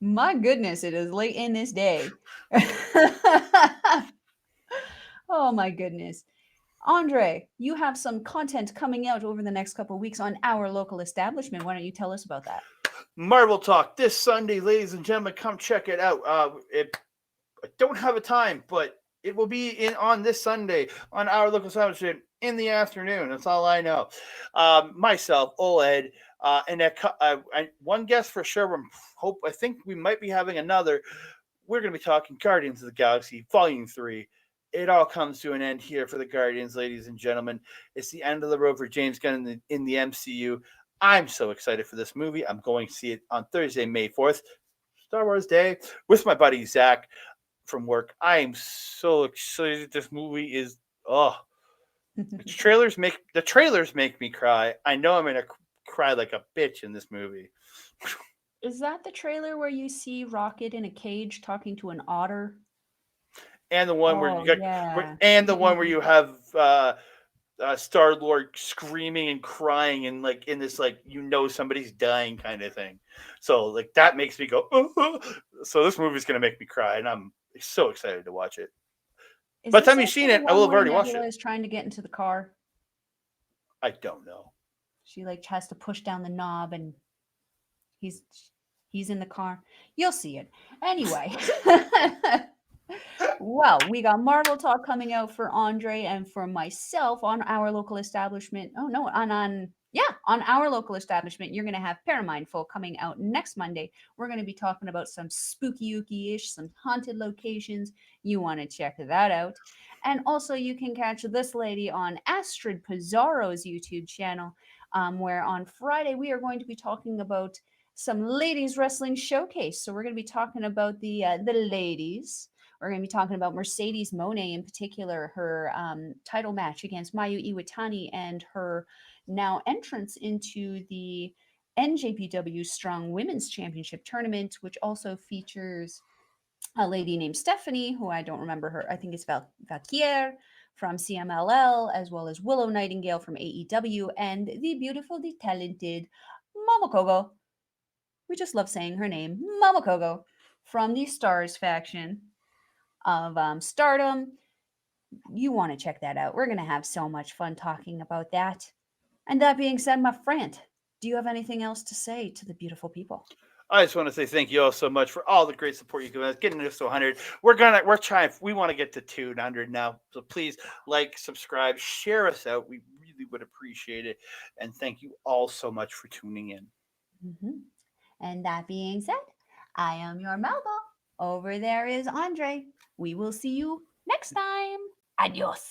My goodness, it is late in this day. Oh my goodness. Andre, you have some content coming out over the next couple of weeks on our local establishment. Why don't you tell us about that? Marvel Talk this Sunday, ladies and gentlemen. Come check it out. I don't have a time, but it will be in on this Sunday on our local establishment in the afternoon. That's all I know. Myself, Oleg, and one guest for sure. I think we might be having another. We're going to be talking Guardians of the Galaxy Volume 3. It all comes to an end here for the Guardians, ladies and gentlemen. It's the end of the road for James Gunn in the MCU. I'm so excited for this movie. I'm going to see it on Thursday, May 4th, Star Wars Day, with my buddy Zack from work. I am so excited. This movie is the trailers make me cry. I know I'm gonna cry like a bitch in this movie. Is that the trailer where you see Rocket in a cage talking to an otter? And the one where Oh you got, yeah. and the one where you have Star Lord screaming and crying and like in this like somebody's dying kind of thing. So like that makes me go. So this movie's gonna make me cry, and I'm so excited to watch it. By the time you've seen it, I will have already watched it. Is trying to get into the car. I don't know. She like has to push down the knob, and he's in the car. You'll see it anyway. Well, we got Marvel Talk coming out for Andre and for myself on our local establishment. Oh no, on our local establishment. You're gonna have Paramindful coming out next Monday. We're gonna be talking about some spooky ooky-ish, some haunted locations. You want to check that out. And also you can catch this lady on Astrid Pizarro's YouTube channel, where on Friday we are going to be talking about some ladies wrestling showcase. So we're going to be talking about the ladies. We're going to be talking about Mercedes Moné in particular, her title match against Mayu Iwatani, and her now entrance into the NJPW Strong Women's Championship tournament, which also features a lady named Stephanie, who I don't remember her. I think it's Valkyrie from CMLL, as well as Willow Nightingale from AEW, and the beautiful, the talented Mama Kogo. We just love saying her name, Mama Kogo, from the Stars faction of Stardom. You want to check that out. We're going to have so much fun talking about that. And that being said, my friend, do you have anything else to say to the beautiful people? I just want to say thank you all so much for all the great support you give us, getting us to 100. We want to get to 200 now. So please like, subscribe, share us out. We really would appreciate it. And thank you all so much for tuning in. Mm-hmm. And that being said, I am your Melba. Over there is Andre. We will see you next time. Adios.